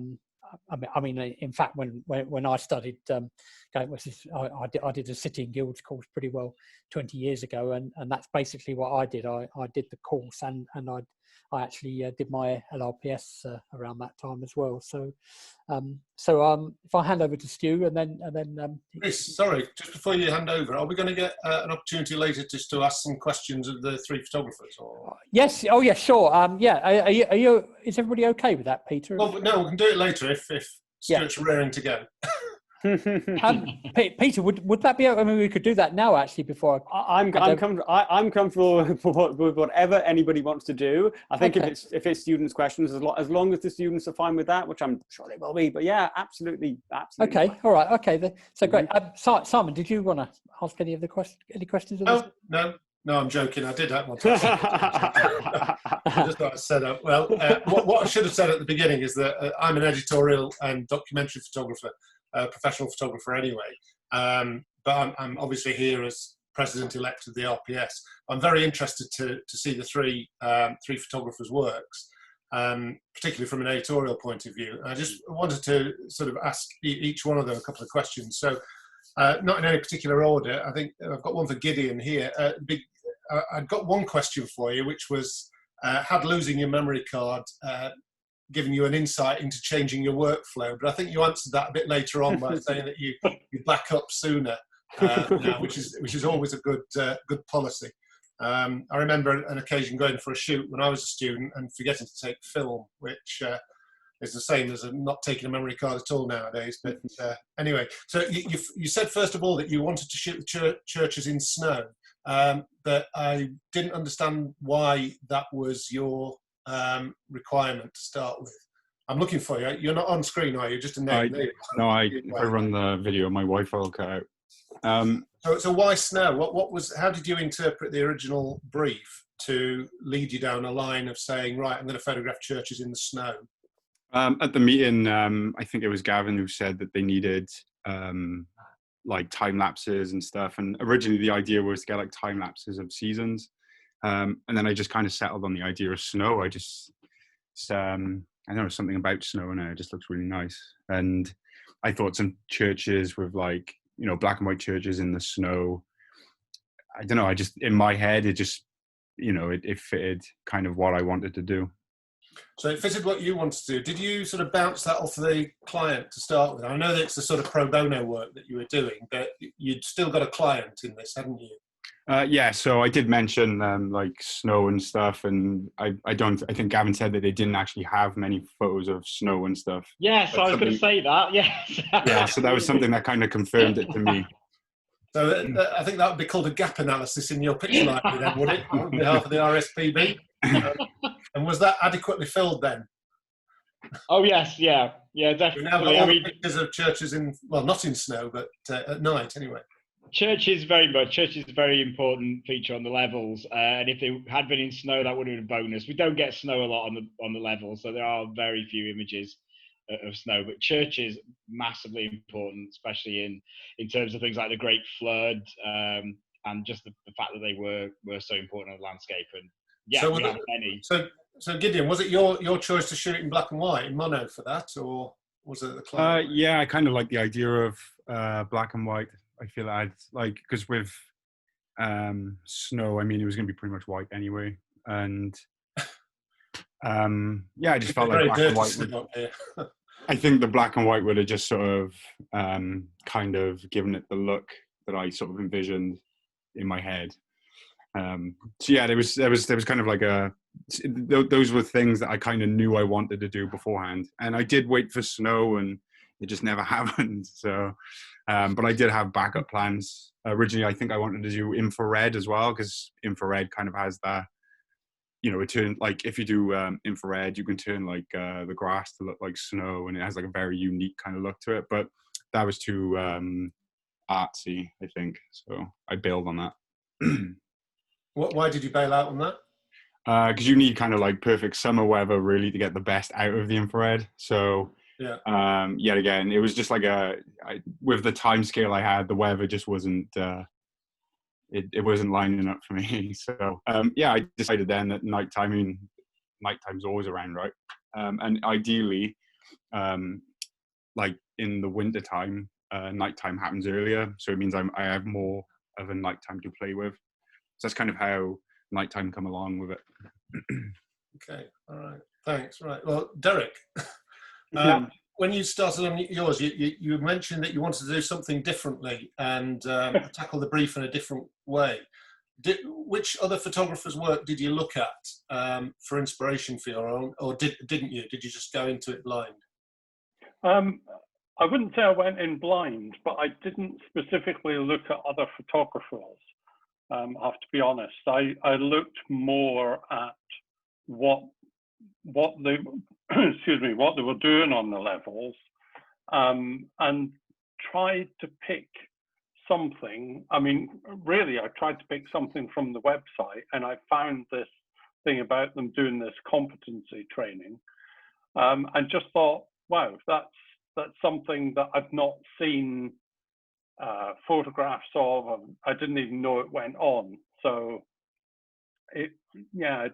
mean, in fact, when I studied, I did a City and Guilds course pretty well 20 years ago, and that's basically what I did. I did the course, and I actually did my LRPS around that time as well. So if I hand over to Stu, and then Chris, sorry, just before you hand over, are we going to get an opportunity later just to ask some questions of the three photographers? Or? Yes. Oh, yeah. Sure. Yeah. Are you? Is everybody okay with that, Peter? Well, no, we can do it later if Stuart's raring to go. Peter, would that be? I mean, we could do that now, actually. Before I'm comfortable with whatever anybody wants to do. I think if it's students' questions, as long as the students are fine with that, which I'm sure they will be. But yeah, absolutely. Okay, fine. All right. Okay, so great. Simon, did you want to ask any of the questions? No, I'm joking. I did have one. I just thought I said that. Well, what I should have said at the beginning is that I'm an editorial and documentary photographer. Professional photographer anyway, but I'm obviously here as president-elect of the RPS. I'm very interested to see the three photographers' works, particularly from an editorial point of view. I just wanted to sort of ask each one of them a couple of questions. So, not in any particular order. I think I've got one for Gideon here. I've got one question for you, which was, had losing your memory card given you an insight into changing your workflow? But I think you answered that a bit later on by saying that you back up sooner, which is always a good policy. I remember an occasion going for a shoot when I was a student and forgetting to take film, which is the same as not taking a memory card at all nowadays. But anyway, so you said first of all that you wanted to shoot the churches in snow, but I didn't understand why that was your requirement to start with. I'm looking for you. You're not on screen, are you? Just a name. No, if I run the video, my Wi-Fi will cut out. So why snow? How did you interpret the original brief to lead you down a line of saying, right, I'm going to photograph churches in the snow? At the meeting, I think it was Gavin who said that they needed like time lapses and stuff. And originally the idea was to get like time lapses of seasons. And then I just kind of settled on the idea of snow. I don't know, something about snow in it. It just looks really nice. And I thought some churches with like, black and white churches in the snow. I don't know. In my head, it just, it fitted kind of what I wanted to do. So it fitted what you wanted to do. Did you sort of bounce that off the client to start with? I know that it's the sort of pro bono work that you were doing, but you'd still got a client in this, hadn't you? Yeah, so I did mention like snow and stuff, and I think Gavin said that they didn't actually have many photos of snow and stuff. Yes, I was going to say that. Yes. Yeah, so that was something that kind of confirmed it to me. So I think that would be called a gap analysis in your picture library then, would it, on behalf of the RSPB? And was that adequately filled then? Oh yes, yeah, definitely. We now got all the pictures of churches not in snow, but at night anyway. Church is a very important feature on the levels, and if they had been in snow, that would have been a bonus. We don't get snow a lot on the levels, so there are very few images of snow. But church is massively important, especially in terms of things like the Great Flood, and just the fact that they were so important on the landscape. And yeah, we have many. So Gideon, was it your choice to shoot in black and white in mono for that, or was it the client? Yeah, I kind of like the idea of black and white. I feel because with snow, I mean, it was going to be pretty much white anyway. And Yeah, I just felt like Very black and dirty white. snow up here. I think the black and white would have just sort of kind of given it the look that I sort of envisioned in my head. So yeah, there was kind of like those were things that I kind of knew I wanted to do beforehand, and I did wait for snow, and it just never happened. So, but I did have backup plans. Originally, I think I wanted to do infrared as well, because infrared kind of has that, it turn, like if you do infrared, you can turn like the grass to look like snow, and it has like a very unique kind of look to it. But that was too artsy, I think. So I bailed on that. Why did you bail out on that? Because you need kind of like perfect summer weather really to get the best out of the infrared. So yet again, it was just like with the time scale I had, the weather just wasn't it wasn't lining up for me. So I decided then that nighttime's always around, right? And ideally, like in the winter time, nighttime happens earlier, so it means I have more of a nighttime to play with. So that's kind of how nighttime come along with it. Okay, all right, thanks. Right, well, Derek, when you started on yours, you mentioned that you wanted to do something differently and tackle the brief in a different way. Which other photographers' work did you look at for inspiration for your own, or didn't you? Did you just go into it blind? I wouldn't say I went in blind, but I didn't specifically look at other photographers. I have to be honest. I looked more at what they what they were doing on the levels, and tried to pick something. I mean, really, I tried to pick something from the website, and I found this thing about them doing this competency training, and just thought, wow, that's something that I've not seen photographs of. I didn't even know it went on. So I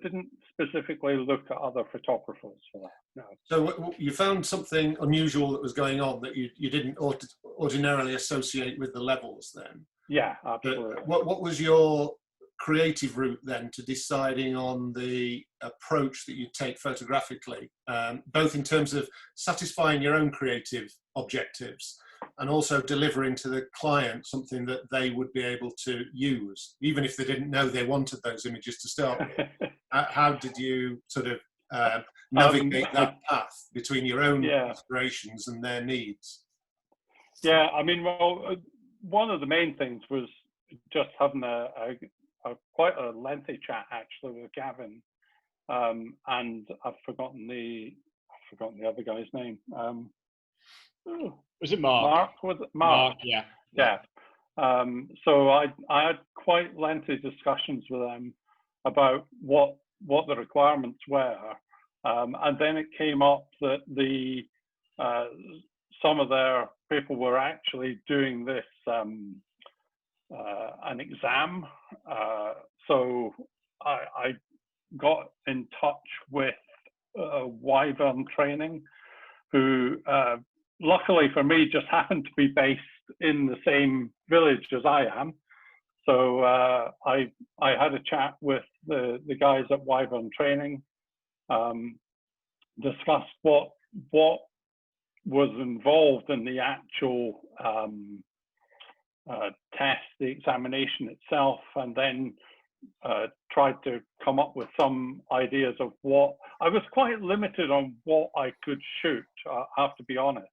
didn't specifically look at other photographers for that. No. So you found something unusual that was going on that you didn't ordinarily associate with the levels then? Yeah, absolutely. But what was your creative route then to deciding on the approach that you take photographically, both in terms of satisfying your own creative objectives and also delivering to the client something that they would be able to use, even if they didn't know they wanted those images to start with? How did you sort of navigate that path between your own aspirations and their needs? Yeah, I mean, well, one of the main things was just having a quite a lengthy chat actually with Gavin, and I've forgotten the other guy's name. Was it Mark? Mark, was it Mark? Yeah. So I had quite lengthy discussions with them about what the requirements were, and then it came up that some of their people were actually doing this an exam. So I got in touch with Wyvern Training, who luckily for me just happened to be based in the same village as I am. So I had a chat with the guys at Wyvern Training, discussed what was involved in the actual test, the examination itself, and then tried to come up with some ideas of what I was quite limited on what I could shoot. I have to be honest,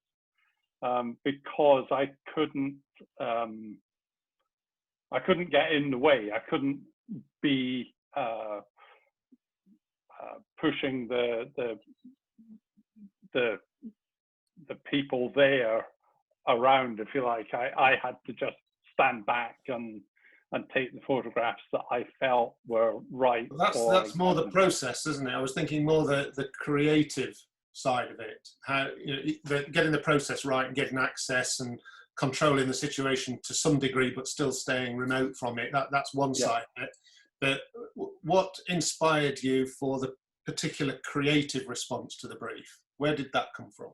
because I couldn't get in the way. I couldn't be pushing the people there around, if you like. I had to just stand back and take the photographs that I felt were right. Well, that's more the process, isn't it? I was thinking more the creative side of it. How getting the process right and getting access and controlling the situation to some degree, but still staying remote from it. That's one side of it. But what inspired you for the particular creative response to the brief? Where did that come from?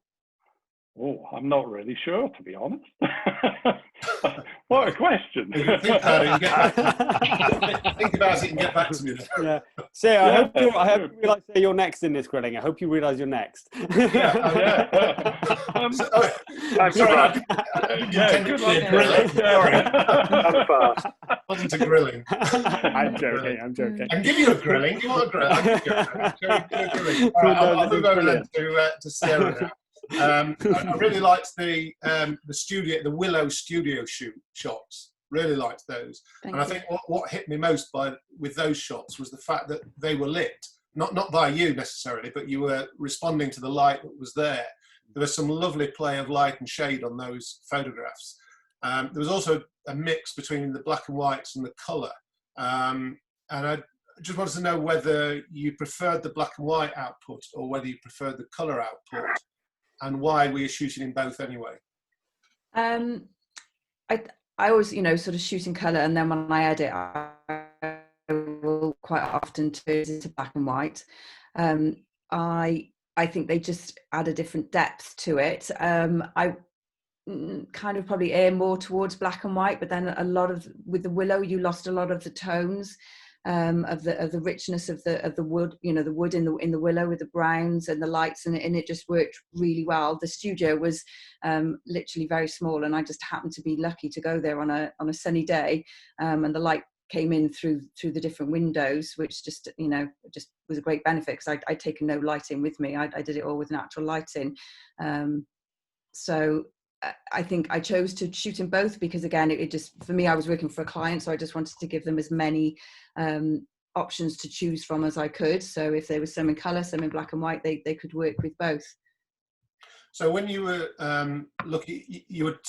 Oh, I'm not really sure, to be honest. What a question. Think about it and get back to me. Think about it and get back to me. Yeah. So I hope you realise that you're next in this grilling. I hope you realise you're next. Yeah. I'm sorry. Good luck. I'm fast. Wasn't a grilling. I'm joking. And give you a grilling. Do you want a grilling? I'll give you a grilling. All right, I'll move over then to Sarah now. I really liked the studio, the Willow studio shots. Really liked those. I think what hit me most with those shots was the fact that they were lit, not by you necessarily, but you were responding to the light that was there. There was some lovely play of light and shade on those photographs. There was also a mix between the black and whites and the colour. And I just wanted to know whether you preferred the black and white output or whether you preferred the colour output, and why were you shooting in both anyway? I always, sort of shoot in colour, and then when I edit, I will quite often turn it into black and white. I think they just add a different depth to it. I kind of probably err more towards black and white, but then with the Willow, you lost a lot of the tones. Of the richness of the wood, the wood in the Willow with the browns and the lights, and it just worked really well. The studio was literally very small, and I just happened to be lucky to go there on a sunny day, and the light came in through the different windows, which just was a great benefit, because I'd taken no lighting with me. I did it all with natural lighting. So I think I chose to shoot in both because, again, it just, for me, I was working for a client, so I just wanted to give them as many options to choose from as I could. So if there was some in colour, some in black and white, they could work with both. So when you were you were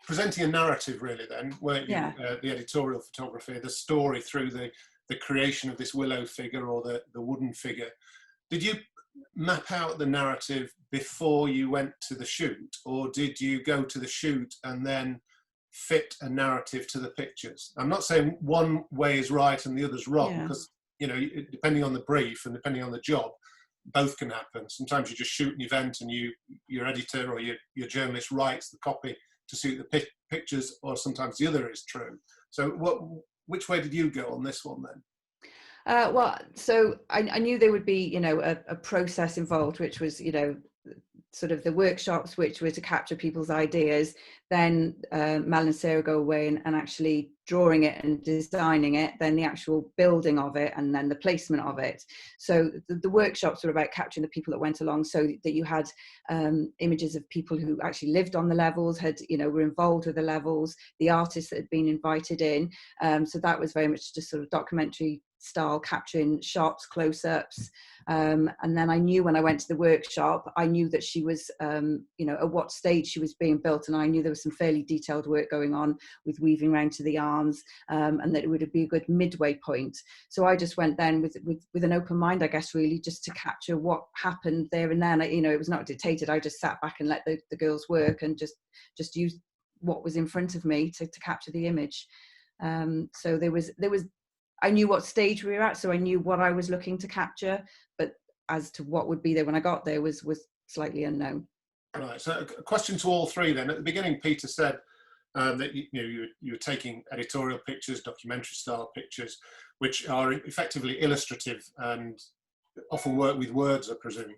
presenting a narrative, really, then, weren't you? Yeah. The editorial photography, the story through the creation of this Willow figure or the wooden figure. Did you map out the narrative before you went to the shoot, or did you go to the shoot and then fit a narrative to the pictures? I'm not saying one way is right and the other's wrong, because depending on the brief and depending on the job, both can happen. Sometimes you just shoot an event and your editor or your journalist writes the copy to suit the pictures, or sometimes the other is true. So which way did you go on this one then? Well, so I knew there would be, a process involved, which was, sort of the workshops, which were to capture people's ideas. Then Mel and Sarah go away and actually drawing it and designing it, then the actual building of it, and then the placement of it. So the workshops were about capturing the people that went along, so that you had images of people who actually lived on the levels, were involved with the levels, the artists that had been invited in. So that was very much just sort of documentary style, capturing shots, close-ups. And then I knew when I went to the workshop, I knew that she was, at what stage she was being built, and I knew there was some fairly detailed work going on with weaving around to the arms, and that it would be a good midway point. So I just went then with an open mind, I guess, really, just to capture what happened there and then. It was not dictated. I just sat back and let the girls work and just used what was in front of me to capture the image. So there was. I knew what stage we were at, so I knew what I was looking to capture, but as to what would be there when I got there was slightly unknown. Right. So a question to all three then. At the beginning, Peter said that you were taking editorial pictures, documentary style pictures, which are effectively illustrative and often work with words, I presume.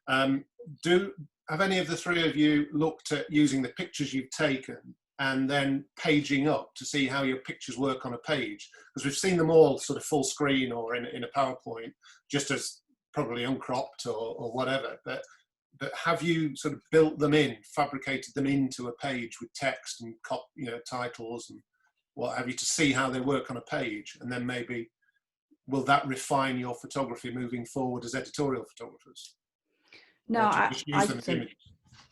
Have any of the three of you looked at using the pictures you've taken and then paging up to see how your pictures work on a page? Because we've seen them all sort of full screen or in a PowerPoint, just as probably uncropped or whatever. But have you sort of built them in, fabricated them into a page with text and titles and what have you, to see how they work on a page? And then maybe will that refine your photography moving forward as editorial photographers? No,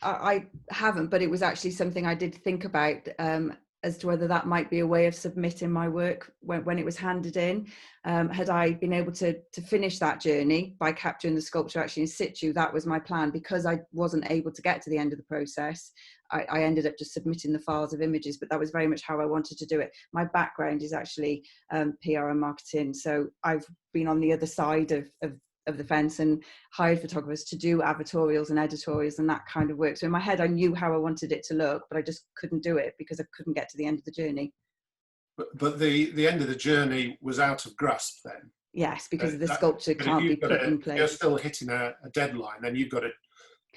I haven't, but it was actually something I did think about as to whether that might be a way of submitting my work when it was handed in. Had I been able to finish that journey by capturing the sculpture actually in situ, that was my plan. Because I wasn't able to get to the end of the process, I ended up just submitting the files of images, but that was very much how I wanted to do it. My background is actually PR and marketing, so I've been on the other side of of the fence and hired photographers to do advertorials and editorials and that kind of work. So in my head, I knew how I wanted it to look, but I just couldn't do it because I couldn't get to the end of the journey. But the end of the journey was out of grasp then. Yes, because the sculpture can't be put in place. You're still hitting a deadline, then you've got to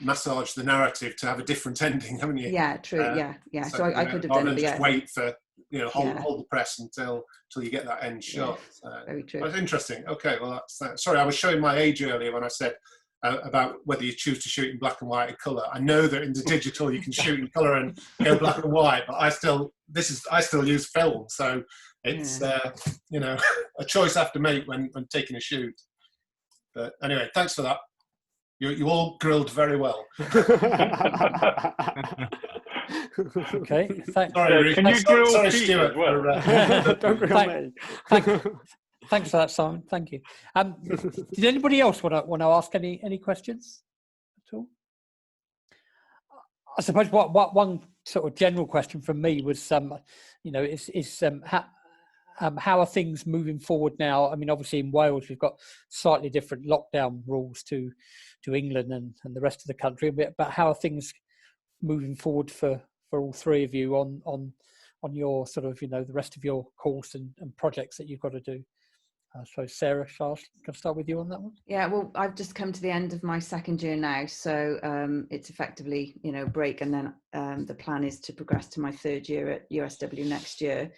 massage the narrative to have a different ending, haven't you? Yeah, true. Yeah. So I could have done it. Just wait for, hold the press until you get that end shot. Yeah, very true. That's interesting. Okay, well, that's that. Sorry, I was showing my age earlier when I said about whether you choose to shoot in black and white or colour. I know that in the digital you can shoot in colour and go black and white, but I still use film, so it's a choice I have to make when taking a shoot. But anyway, thanks for that. You all grilled very well. Okay. Sorry, can you grill sorry, Pete Stuart. as well? Don't grill me. Thanks for that, Simon. Thank you. Did anybody else want to ask any questions at all? I suppose what one sort of general question from me was, how are things moving forward now? I mean, obviously in Wales we've got slightly different lockdown rules to England and the rest of the country, but how are things moving forward for all three of you on your sort of the rest of your course and projects that you've got to do? So Sarah, Charles, can I start with you on that one? Yeah, well, I've just come to the end of my second year now, so it's effectively break, and then the plan is to progress to my third year at USW next year.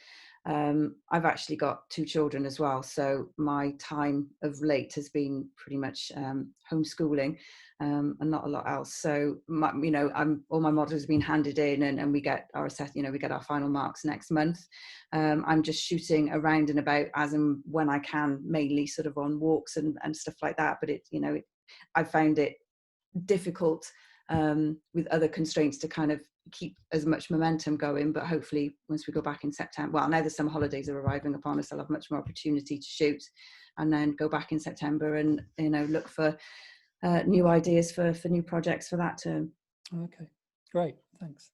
I've actually got 2 children as well, so my time of late has been pretty much homeschooling and not a lot else. So all my models have been handed in, and we get our we get our final marks next month. I'm just shooting around and about as and when I can, mainly sort of on walks and stuff like that. But I found it difficult with other constraints to kind of keep as much momentum going, but hopefully once we go back in September, well, now the summer holidays are arriving upon us, I'll have much more opportunity to shoot, and then go back in September and look for new ideas for new projects for that term. Okay, great, thanks.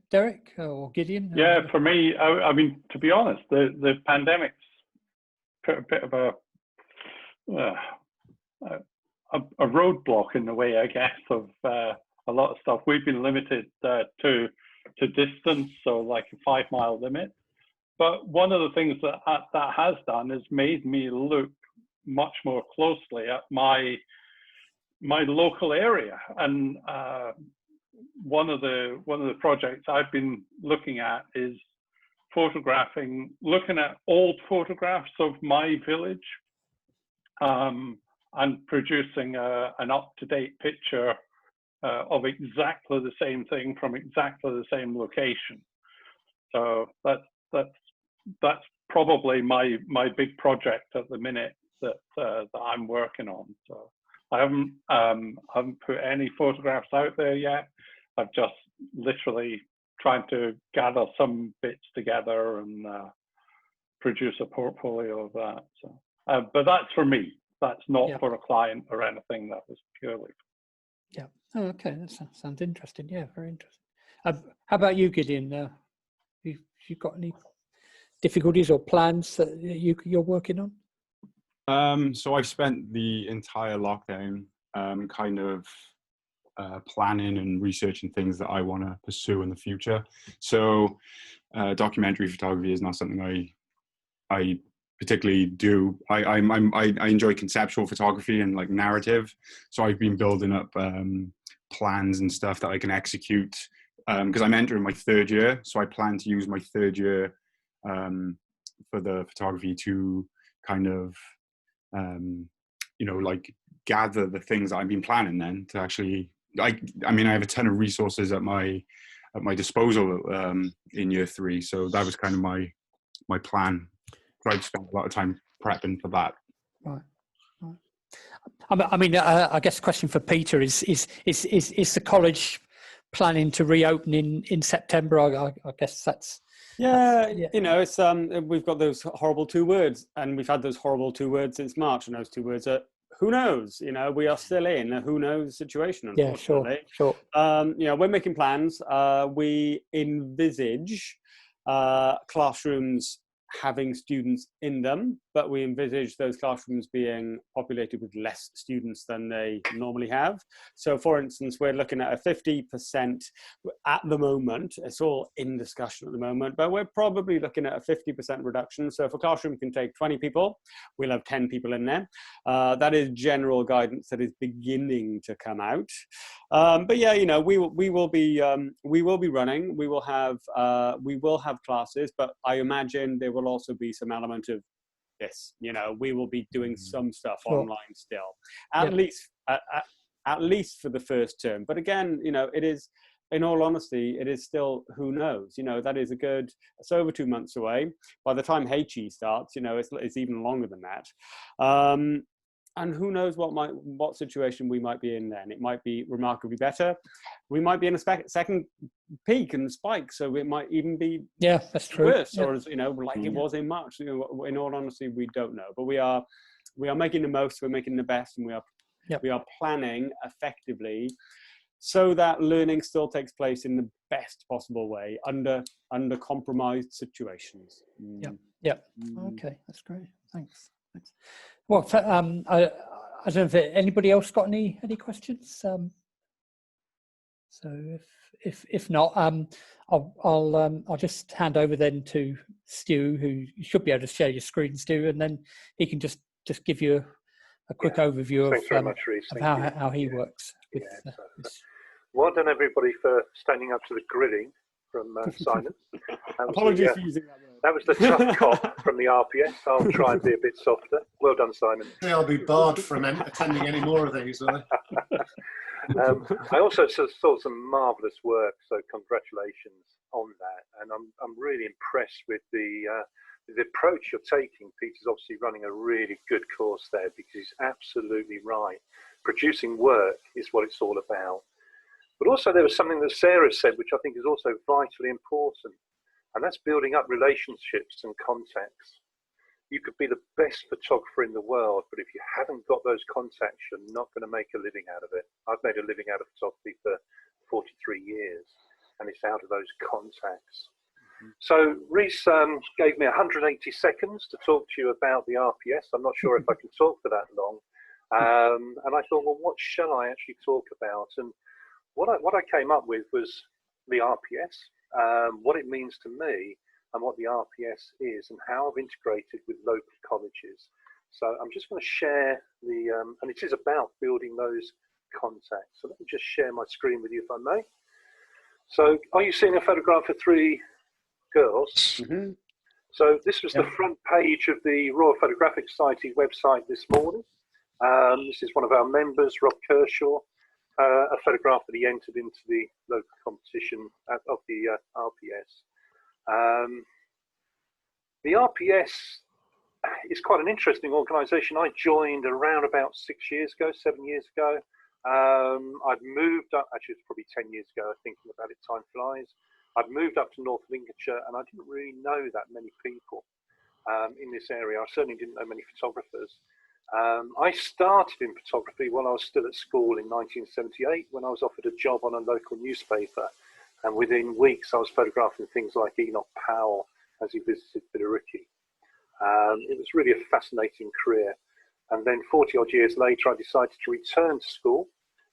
Derek or Gideon? Yeah, for me, I mean, to be honest, the pandemic's put a bit of a roadblock in the way, I guess, of a lot of stuff. We've been limited to distance, so like a 5-mile limit. But one of the things that has done is made me look much more closely at my local area. And one of the projects I've been looking at is looking at old photographs of my village, and producing an up-to-date picture of exactly the same thing from exactly the same location. So that's probably my big project at the minute that I'm working on. So I haven't put any photographs out there yet. I've just literally trying to gather some bits together and produce a portfolio of that. So, but that's for me. That's not for a client or anything. That was purely. Yeah. Oh, okay. That sounds interesting. Yeah, very interesting. How about you, Gideon? You got any difficulties or plans that you're working on? So I've spent the entire lockdown kind of planning and researching things that I want to pursue in the future. So documentary photography is not something I particularly do. I enjoy conceptual photography and like narrative. So I've been building up plans and stuff that I can execute because I'm entering my third year. So I plan to use my third year for the photography to kind of like gather the things that I've been planning then to actually I have a ton of resources at my disposal in year 3. So that was kind of my plan. I've spent a lot of time prepping for that. Right. I mean, I guess the question for Peter is the college planning to reopen in September? I guess that's. It's we've got those horrible 2 words, and we've had those horrible 2 words since March, and those 2 words are who knows. We are still in a who knows situation, unfortunately. Yeah, sure. We're making plans. We envisage classrooms having students in them, but we envisage those classrooms being populated with less students than they normally have. So for instance, we're looking at a 50% at the moment. It's all in discussion at the moment, but we're probably looking at a 50% reduction. So if a classroom can take 20 people, we'll have 10 people in there. That is general guidance that is beginning to come out. But yeah, you know, we will be running. We will have classes, but I imagine there will also be some element of this. You know, we will be doing some stuff online still, at least for the first term. But again, you know, it is, in all honesty, it is still, who knows? You know, that is it's over 2 months away. By the time HE starts, you know, it's even longer than that. And who knows what situation we might be in then. It might be remarkably better. We might be in a second peak and spike, so it might even be that's true. worse, or you know, like it was in March. You know, in all honesty, we don't know. But we are making the most. We're making the best, and we are planning effectively so that learning still takes place in the best possible way under compromised situations. Okay, that's great. Thanks. Well, I don't know if anybody else got any questions. So if not, I'll just hand over then to Stu, who you should be able to share your screen, Stu, and then he can just give you a quick overview of how he works. With, well done, everybody, for standing up to the grilling from Simon. Apologies for using that word. That was the tough cop from the RPS. I'll try and be a bit softer. Well done, Simon. I'll be barred from attending any more of these, will I? I also saw some marvellous work, so congratulations on that. And I'm really impressed with the approach you're taking. Peter's obviously running a really good course there, because he's absolutely right. Producing work is what it's all about. But also there was something that Sarah said, which I think is also vitally important, and that's building up relationships and contacts. You could be the best photographer in the world, but if you haven't got those contacts, you're not going to make a living out of it. I've made a living out of photography for 43 years, and it's out of those contacts. So Reese gave me 180 seconds to talk to you about the RPS. I'm not sure if I can talk for that long. And I thought, well, what shall I actually talk about? And what I came up with was the RPS, what it means to me, and what the RPS is, and how I've integrated with local colleges. So I'm just going to share and it is about building those contacts. So let me just share my screen with you, if I may. So are you seeing a photograph of 3 girls? Mm-hmm. So this was the front page of the Royal Photographic Society website this morning. This is one of our members, Rob Kershaw, a photograph that he entered into the local competition of the RPS. The RPS is quite an interesting organisation. I joined around about 7 years ago. I'd moved up, actually it's probably 10 years ago, thinking about it, time flies. I'd moved up to North Lincolnshire, and I didn't really know that many people in this area. I certainly didn't know many photographers. I started in photography while I was still at school in 1978, when I was offered a job on a local newspaper. And within weeks, I was photographing things like Enoch Powell as he visited Billericay. It was really a fascinating career. And then 40 odd years later, I decided to return to school.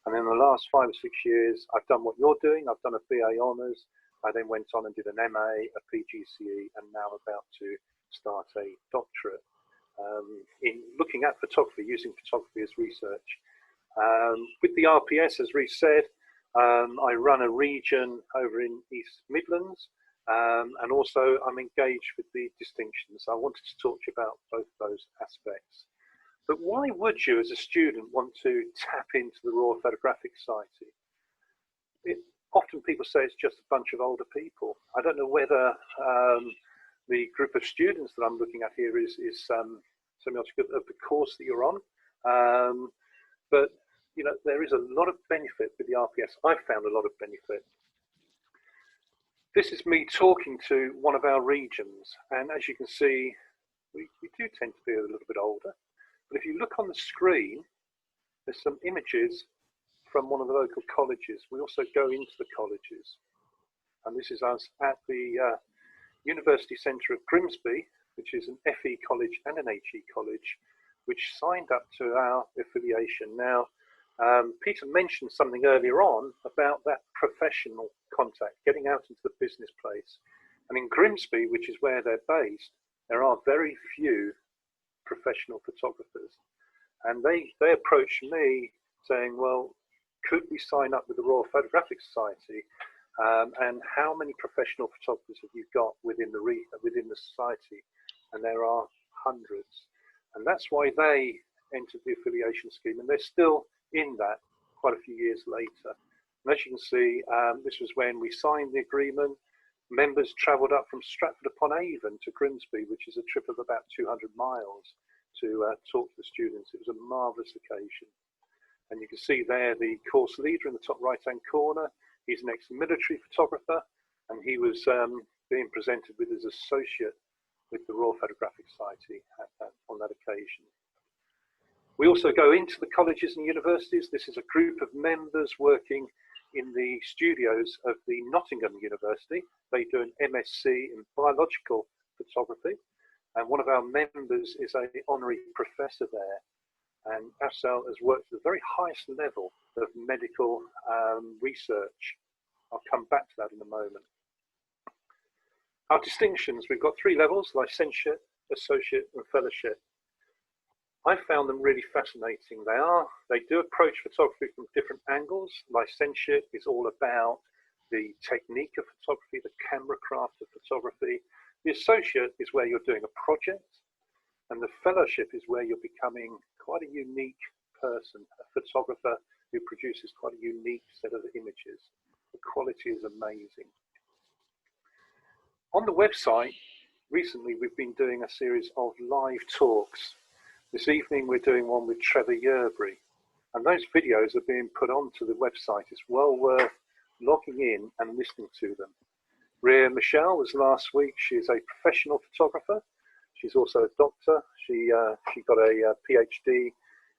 And in the last 5 or 6 years, I've done what you're doing. I've done a BA Honours. I then went on and did an MA, a PGCE, and now I'm about to start a doctorate in looking at photography, using photography as research. With the RPS, as Reece said, I run a region over in East Midlands, and also I'm engaged with the distinctions. I wanted to talk to you about both those aspects. But why would you, as a student, want to tap into the Royal Photographic Society? Often people say it's just a bunch of older people. I don't know whether the group of students that I'm looking at here is semiotic of the course that you're on. But you know, there is a lot of benefit with the RPS. I've found a lot of benefit. This is me talking to one of our regions, and as you can see, we do tend to be a little bit older. But if you look on the screen, there's some images from one of the local colleges. We also go into the colleges, and this is us at the University Centre of Grimsby, which is an FE college and an HE college, which signed up to our affiliation. Now, Peter mentioned something earlier on about that professional contact, getting out into the business place. And in Grimsby, which is where they're based, there are very few professional photographers. And they approached me saying, well, could we sign up with the Royal Photographic Society? And how many professional photographers have you got within the society? And there are hundreds. And that's why they entered the affiliation scheme. And they're still in that quite a few years later. And as you can see, this was when we signed the agreement. Members travelled up from Stratford-upon-Avon to Grimsby, which is a trip of about 200 miles to talk to the students. It was a marvellous occasion. And you can see there the course leader in the top right-hand corner. He's an ex-military photographer, and he was being presented with his associate with the Royal Photographic Society on that occasion. We also go into the colleges and universities. This is a group of members working in the studios of the Nottingham University. They do an MSc in biological photography, and one of our members is an honorary professor there. And Afzal has worked at the very highest level of medical research. I'll come back to that in a moment. Our distinctions, we've got 3 levels: licentiate, associate, and fellowship. I found them really fascinating. They do approach photography from different angles. Licentiate is all about the technique of photography, the camera craft of photography. The associate is where you're doing a project, and the fellowship is where you're becoming quite a unique person, a photographer who produces quite a unique set of images. The quality is amazing. On the website, recently we've been doing a series of live talks. This evening we're doing one with Trevor Yerbury, and those videos are being put onto the website. It's well worth logging in and listening to them. Rhea Michelle was last week. She's a professional photographer. She's also a doctor. She got a PhD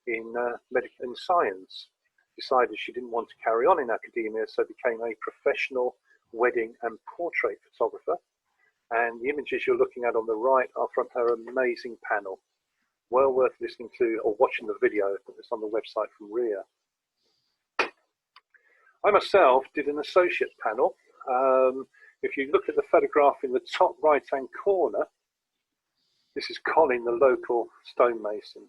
in science. Decided she didn't want to carry on in academia, so became a professional wedding and portrait photographer. And the images you're looking at on the right are from her amazing panel. Well worth listening to or watching the video that's on the website from Rhea. I myself did an associate panel. If you look at the photograph in the top right-hand corner, this is Colin, the local stonemason.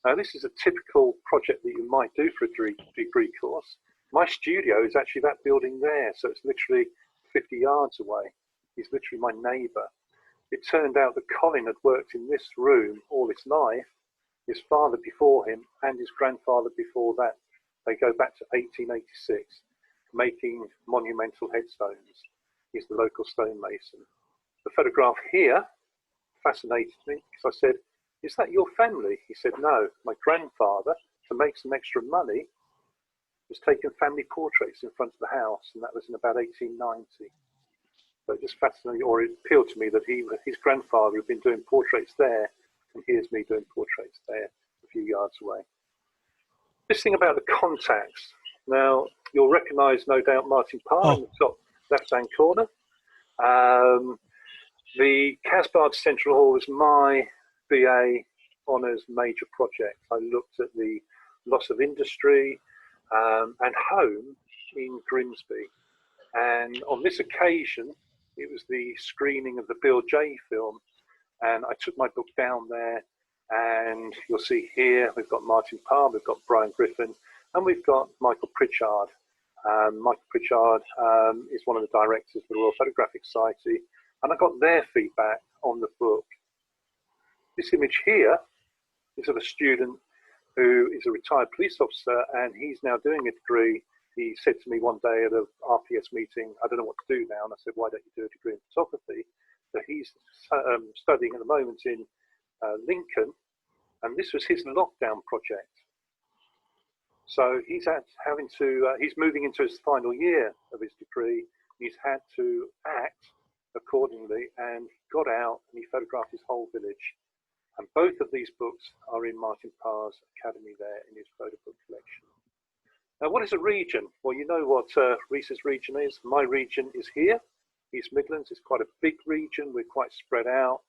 Now, this is a typical project that you might do for a degree course. My studio is actually that building there, so it's literally 50 yards away. He's literally my neighbour. It turned out that Colin had worked in this room all his life, his father before him and his grandfather before that. They go back to 1886, making monumental headstones. He's the local stonemason. The photograph here fascinated me because I said, "Is that your family?" He said, "No, my grandfather, to make some extra money, was taking family portraits in front of the house, and that was in about 1890. So it just fascinated, or it appealed to me that his grandfather had been doing portraits there, and here's me doing portraits there, a few yards away. This thing about the contacts. Now, you'll recognise, no doubt, Martin Parr in the top left-hand corner. The Casbard Central Hall was my BA honours major project. I looked at the loss of industry and home in Grimsby. And on this occasion, it was the screening of the Bill J film. And I took my book down there, and you'll see here, we've got Martin Parr, we've got Brian Griffin, and we've got Michael Pritchard. Michael Pritchard is one of the directors of the Royal Photographic Society, and I got their feedback on the book. This image here is of a student who is a retired police officer, and he's now doing a degree. He said to me one day at a RPS meeting, "I don't know what to do now." And I said, "Why don't you do a degree in photography?" So he's studying at the moment in Lincoln, and this was his lockdown project. So he's he's moving into his final year of his degree. He's had to act accordingly, and he got out and he photographed his whole village. And both of these books are in Martin Parr's academy there in his photo book collection. Now, what is a region? Well, you know what Reese's region is. My region is here, East Midlands. It's quite a big region. We're quite spread out.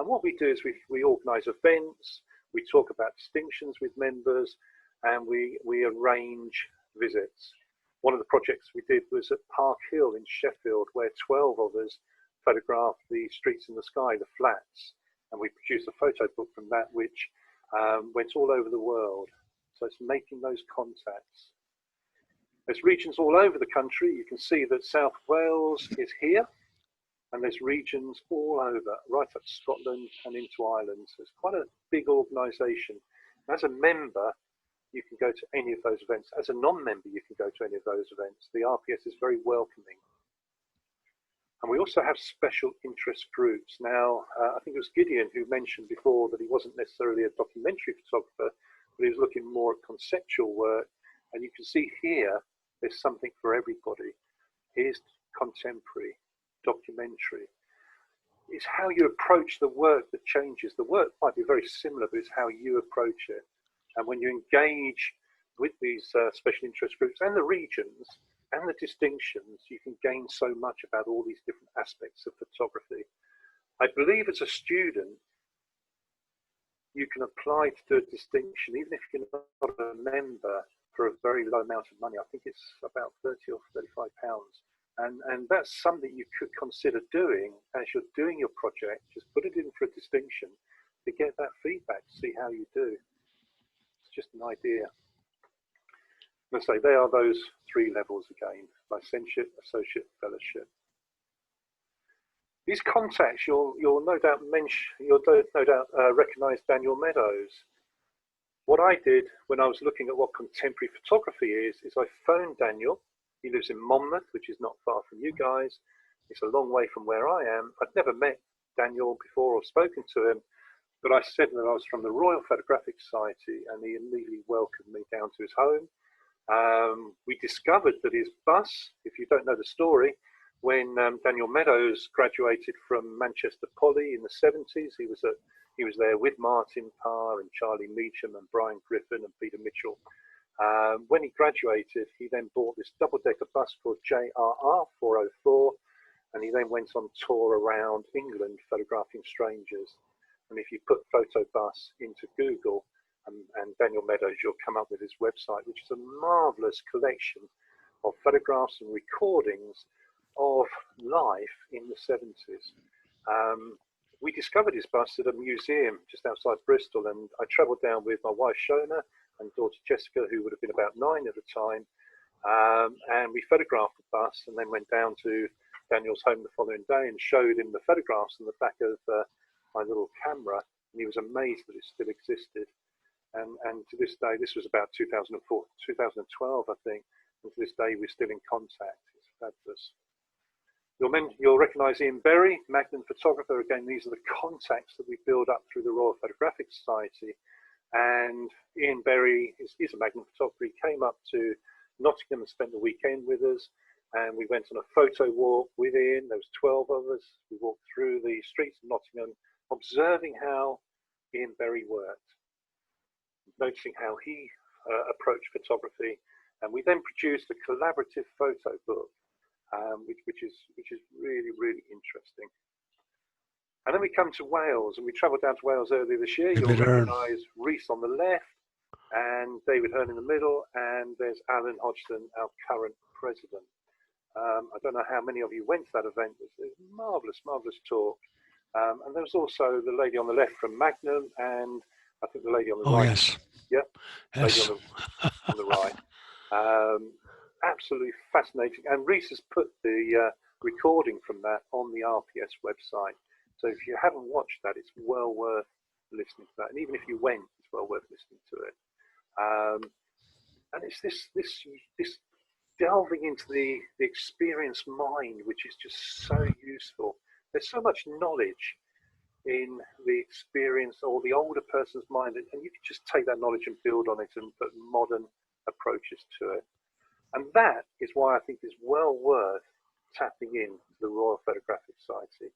And what we do is we organise events, we talk about distinctions with members, and we arrange visits. One of the projects we did was at Park Hill in Sheffield, where 12 of us photographed the streets in the sky, the flats, and we produced a photo book from that, which went all over the world. So it's making those contacts. There's regions all over the country. You can see that South Wales is here, and there's regions all over, right up to Scotland and into Ireland. So it's quite a big organisation. As a member, you can go to any of those events. As a non-member, you can go to any of those events. The RPS is very welcoming. And we also have special interest groups. Now, I think it was Gideon who mentioned before that he wasn't necessarily a documentary photographer, but he was looking more at conceptual work. And you can see here, there's something for everybody. Here's contemporary, documentary. It's how you approach the work that changes. The work might be very similar, but it's how you approach it. And when you engage with these special interest groups and the regions and the distinctions, you can gain so much about all these different aspects of photography. I believe as a student, you can apply to do a distinction, even if you're not a member, for a very low amount of money. I think it's about 30 or 35 pounds. And that's something you could consider doing as you're doing your project. Just put it in for a distinction to get that feedback, to see how you do. It's just an idea. Let's say they are those 3 levels again: licentiate, associate, fellowship. These contacts, you'll no doubt recognise Daniel Meadows. What I did when I was looking at what contemporary photography is I phoned Daniel. He lives in Monmouth, which is not far from you guys. It's a long way from where I am. I'd never met Daniel before or spoken to him, but I said that I was from the Royal Photographic Society, and he immediately welcomed me down to his home. We discovered that his bus, if you don't know the story, when Daniel Meadows graduated from Manchester Poly in the 70s, he was there with Martin Parr and Charlie Meacham and Brian Griffin and Peter Mitchell. When he graduated, he then bought this double-decker bus called JRR 404, and he then went on tour around England photographing strangers. And if you put photo bus into Google and Daniel Meadows, you'll come up with his website, which is a marvelous collection of photographs and recordings of life in the 70s. We discovered his bus at a museum just outside Bristol, and I travelled down with my wife Shona and daughter Jessica, who would have been about 9 at the time, and we photographed the bus and then went down to Daniel's home the following day and showed him the photographs on the back of my little camera, and he was amazed that it still existed. And to this day, this was about 2012, I think, and to this day we're still in contact. It's fabulous. You'll recognise Ian Berry, Magnum photographer. Again, these are the contacts that we build up through the Royal Photographic Society. And Ian Berry is a Magnum photographer. He came up to Nottingham and spent the weekend with us. And we went on a photo walk with Ian. There was 12 of us. We walked through the streets of Nottingham, observing how Ian Berry worked, noticing how he approached photography. And we then produced a collaborative photo book, which is really, really interesting. And then we come to Wales, and we travelled down to Wales earlier this year. You'll recognise Rhys on the left and David Hearn in the middle, and there's Alan Hodgson, our current president. I don't know how many of you went to that event. It was a marvellous, marvellous talk. And there was also the lady on the left from Magnum, and I think the lady on the right. Yes. Yep. Yes. Lady on the right. Absolutely fascinating. And Rhys has put the recording from that on the RPS website. So if you haven't watched that, it's well worth listening to that. And even if you went, it's well worth listening to it. And it's this delving into the experienced mind, which is just so useful. There's so much knowledge in the experience or the older person's mind, and you can just take that knowledge and build on it and put modern approaches to it. And that is why I think it's well worth tapping in to the Royal Photographic Society.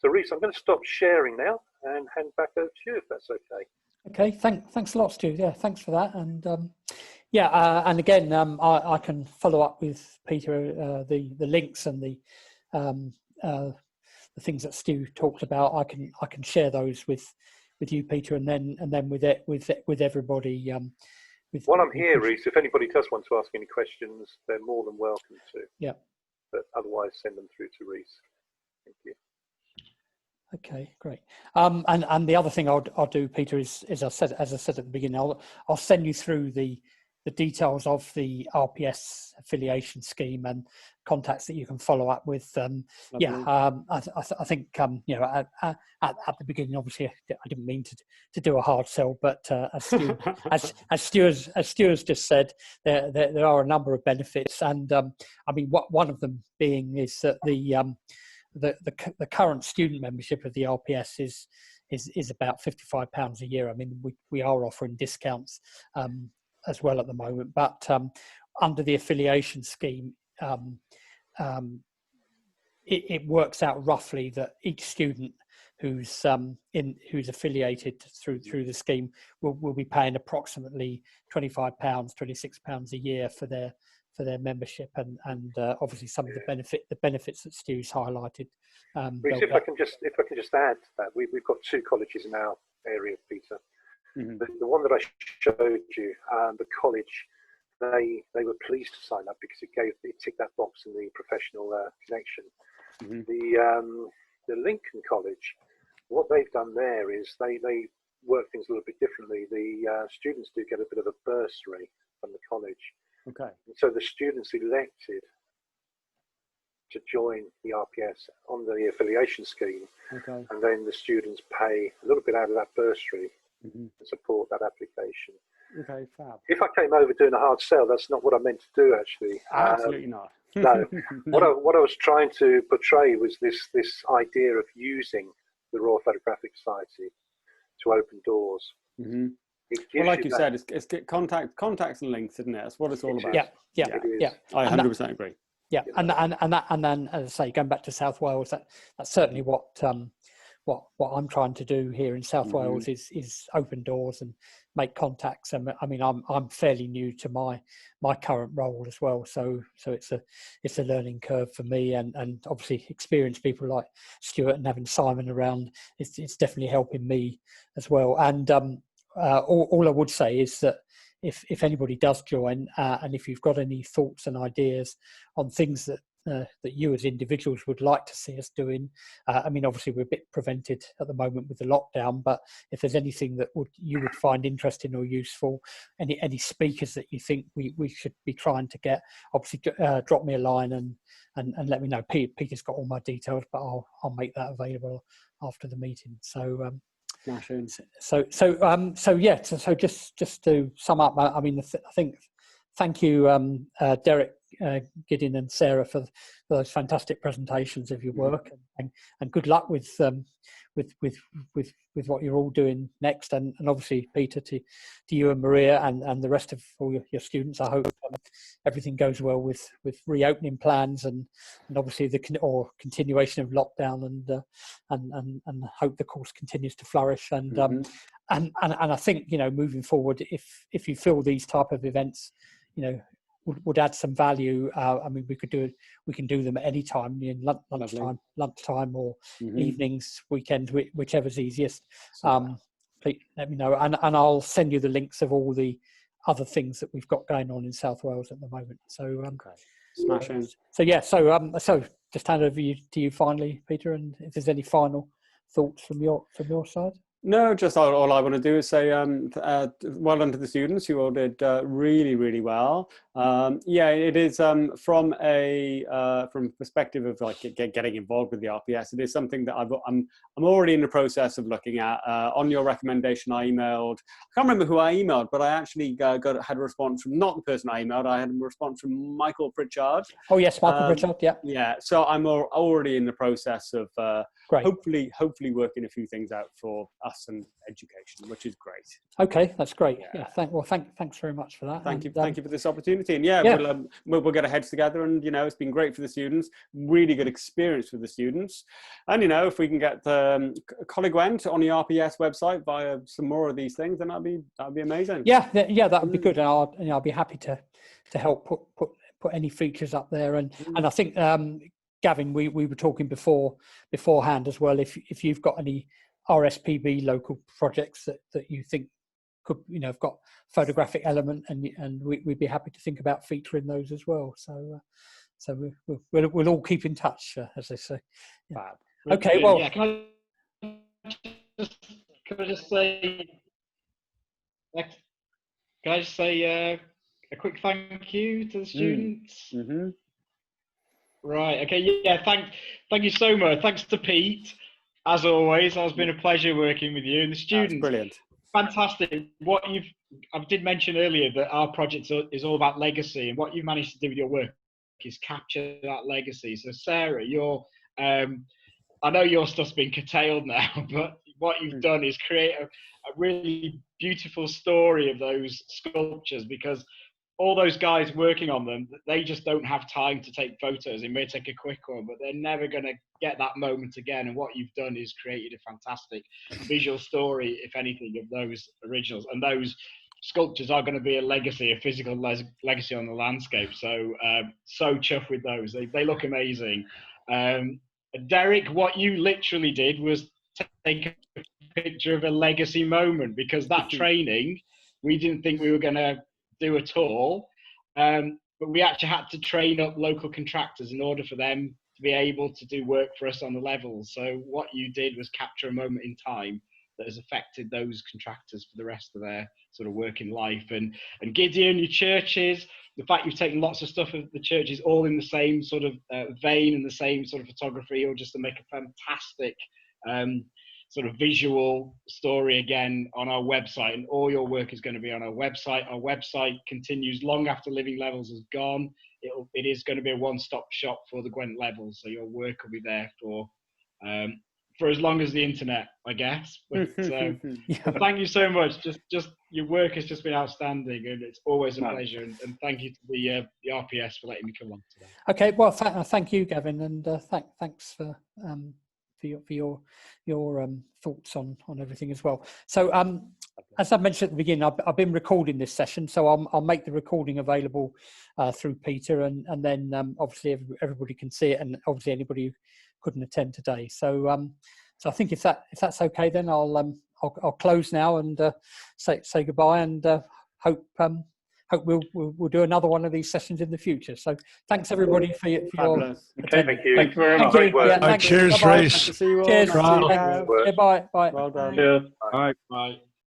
So Rhys, I'm going to stop sharing now and hand back over to you, if that's okay. Okay, thanks a lot, Stu. Yeah, thanks for that. And and again, I can follow up with Peter the links and the things that Stu talked about, I can share those with you, Peter, and then with everybody. While I'm here, Reece, if anybody does want to ask any questions, they're more than welcome to. Yeah. But otherwise, send them through to Reece. Thank you. Okay, great. And the other thing I'll do, Peter, is as I said at the beginning, I'll send you through the details of the RPS affiliation scheme and contacts that you can follow up with. I think you know, at the beginning, obviously, I didn't mean to do a hard sell, but as Stuart's just said, there are a number of benefits, and I mean, one of them being is that the current student membership of the RPS is about £55 a year. I mean, we are offering discounts as well at the moment, but under the affiliation scheme, it works out roughly that each student who's affiliated through the scheme will be paying approximately £25, £26 a year for their membership, and obviously some of the benefits that Stu's highlighted. Reece, if I can just add to that, we've got 2 colleges in our area, Peter. Mm-hmm. The one that I showed you, the college, they were pleased to sign up because it ticked that box in the professional connection. Mm-hmm. The Lincoln College, what they've done there is they work things a little bit differently. The students do get a bit of a bursary from the college. Okay. And so the students elected to join the RPS on the affiliation scheme. Okay. And then the students pay a little bit out of that bursary mm-hmm. to support that application. Okay, fab. If I came over doing a hard sell, that's not what I meant to do, actually. Absolutely not. No. What I was trying to portray was this idea of using the Royal Photographic Society to open doors. Mm-hmm. Well, like you said, it's contacts and links, isn't it? That's what it's all about. Yeah. I 100% agree. Yeah, and then, as I say, going back to South Wales, that's certainly what I'm trying to do here in South mm-hmm. Wales is open doors and make contacts. And I mean, I'm fairly new to my current role as well, so it's a learning curve for me, and obviously experienced people like Stuart and having Simon around, it's definitely helping me as well. And all I would say is that if anybody does join, and if you've got any thoughts and ideas on things that you as individuals would like to see us doing, I mean, obviously we're a bit prevented at the moment with the lockdown, but if there's anything that you would find interesting or useful, any speakers that you think we should be trying to get, obviously drop me a line and let me know. Peter's got all my details, but I'll make that available after the meeting. So So just to sum up, I mean, I think thank you, Derek, Gideon, and Sarah for those fantastic presentations of your work, and good luck with what you're all doing next, and obviously Peter, to you and Maria and the rest of all your students. I hope everything goes well with reopening plans and obviously the continuation of lockdown, and hope the course continues to flourish, and mm-hmm. and I think, you know, moving forward, if you feel these type of events, you know, would add some value. I mean, we can do them at any time, in lunchtime or mm-hmm. evenings, weekend, whichever's easiest. Please let me know, and I'll send you the links of all the other things that we've got going on in South Wales at the moment. So smashing. So just hand over to you finally, Peter, and if there's any final thoughts from your side. No, just all I want to do is say well done to the students who all did really, really well. It is from perspective of like getting involved with the RPS. It is something that I'm already in the process of looking at. On your recommendation, I emailed. I can't remember who I emailed, but I actually had a response from not the person I emailed. I had a response from Michael Pritchard. Oh yes, Michael Pritchard. Yeah. Yeah. So I'm already in the process of hopefully working a few things out for us and education, which is great. Okay, that's great. Yeah. Thanks very much for that. Thank you for this opportunity. And we'll get our heads together, and you know, it's been great for the students. Really good experience with the students, and you know, if we can get Coleg Gwent on the RPS website via some more of these things, then that'd be amazing. Yeah, that would be good. And I'll be happy to help put any features up there, and I think Gavin, we were talking beforehand as well. If you've got any RSPB local projects that you think could, have got photographic element, and we'd be happy to think about featuring those as well. So we'll all keep in touch, as they say. Yeah. Okay, well, yeah, can I just say a quick thank you to the students? Mm-hmm. Right. Okay. Yeah. Thank you so much. Thanks to Pete, as always. It's been a pleasure working with you and the students. That's brilliant. Fantastic. I did mention earlier that our project is all about legacy, and what you've managed to do with your work is capture that legacy. So Sarah, I know your stuff's been curtailed now, but what you've done is create a really beautiful story of those sculptures, because all those guys working on them, they just don't have time to take photos. They may take a quick one, but they're never going to get that moment again. And what you've done is created a fantastic visual story, if anything, of those originals. And those sculptures are going to be a legacy, a physical legacy on the landscape. So, so chuffed with those. They look amazing. Derek, what you literally did was take a picture of a legacy moment, because that training, we didn't think we were going to do at all, but we actually had to train up local contractors in order for them to be able to do work for us on the levels. So what you did was capture a moment in time that has affected those contractors for the rest of their sort of working life. And Gideon, your churches, the fact you've taken lots of stuff of the churches all in the same sort of vein and the same sort of photography, or just to make a fantastic sort of visual story again on our website. And all your work is going to be on our website. Our website continues long after Living Levels is gone. It is going to be a one-stop shop for the Gwent levels, so your work will be there for as long as the internet, I guess. But, thank you so much. Just your work has just been outstanding, and it's always a pleasure. And thank you to the RPS for letting me come along today. Okay, well, thank you, Gavin, and thanks for your thoughts on everything as well. So as I mentioned at the beginning, I've been recording this session, so I'll make the recording available through Peter, and then obviously everybody can see it, and obviously anybody who couldn't attend today. So I think if that's okay, then I'll close now and say goodbye, and hope we'll do another one of these sessions in the future. So thanks everybody for your Okay, attendance. thank you. Thank you very much. Thank you. Yeah, thanks. Cheers, Bye-bye. Reece. Cheers. Bye. Bye. Bye. Well done. Cheers. Bye.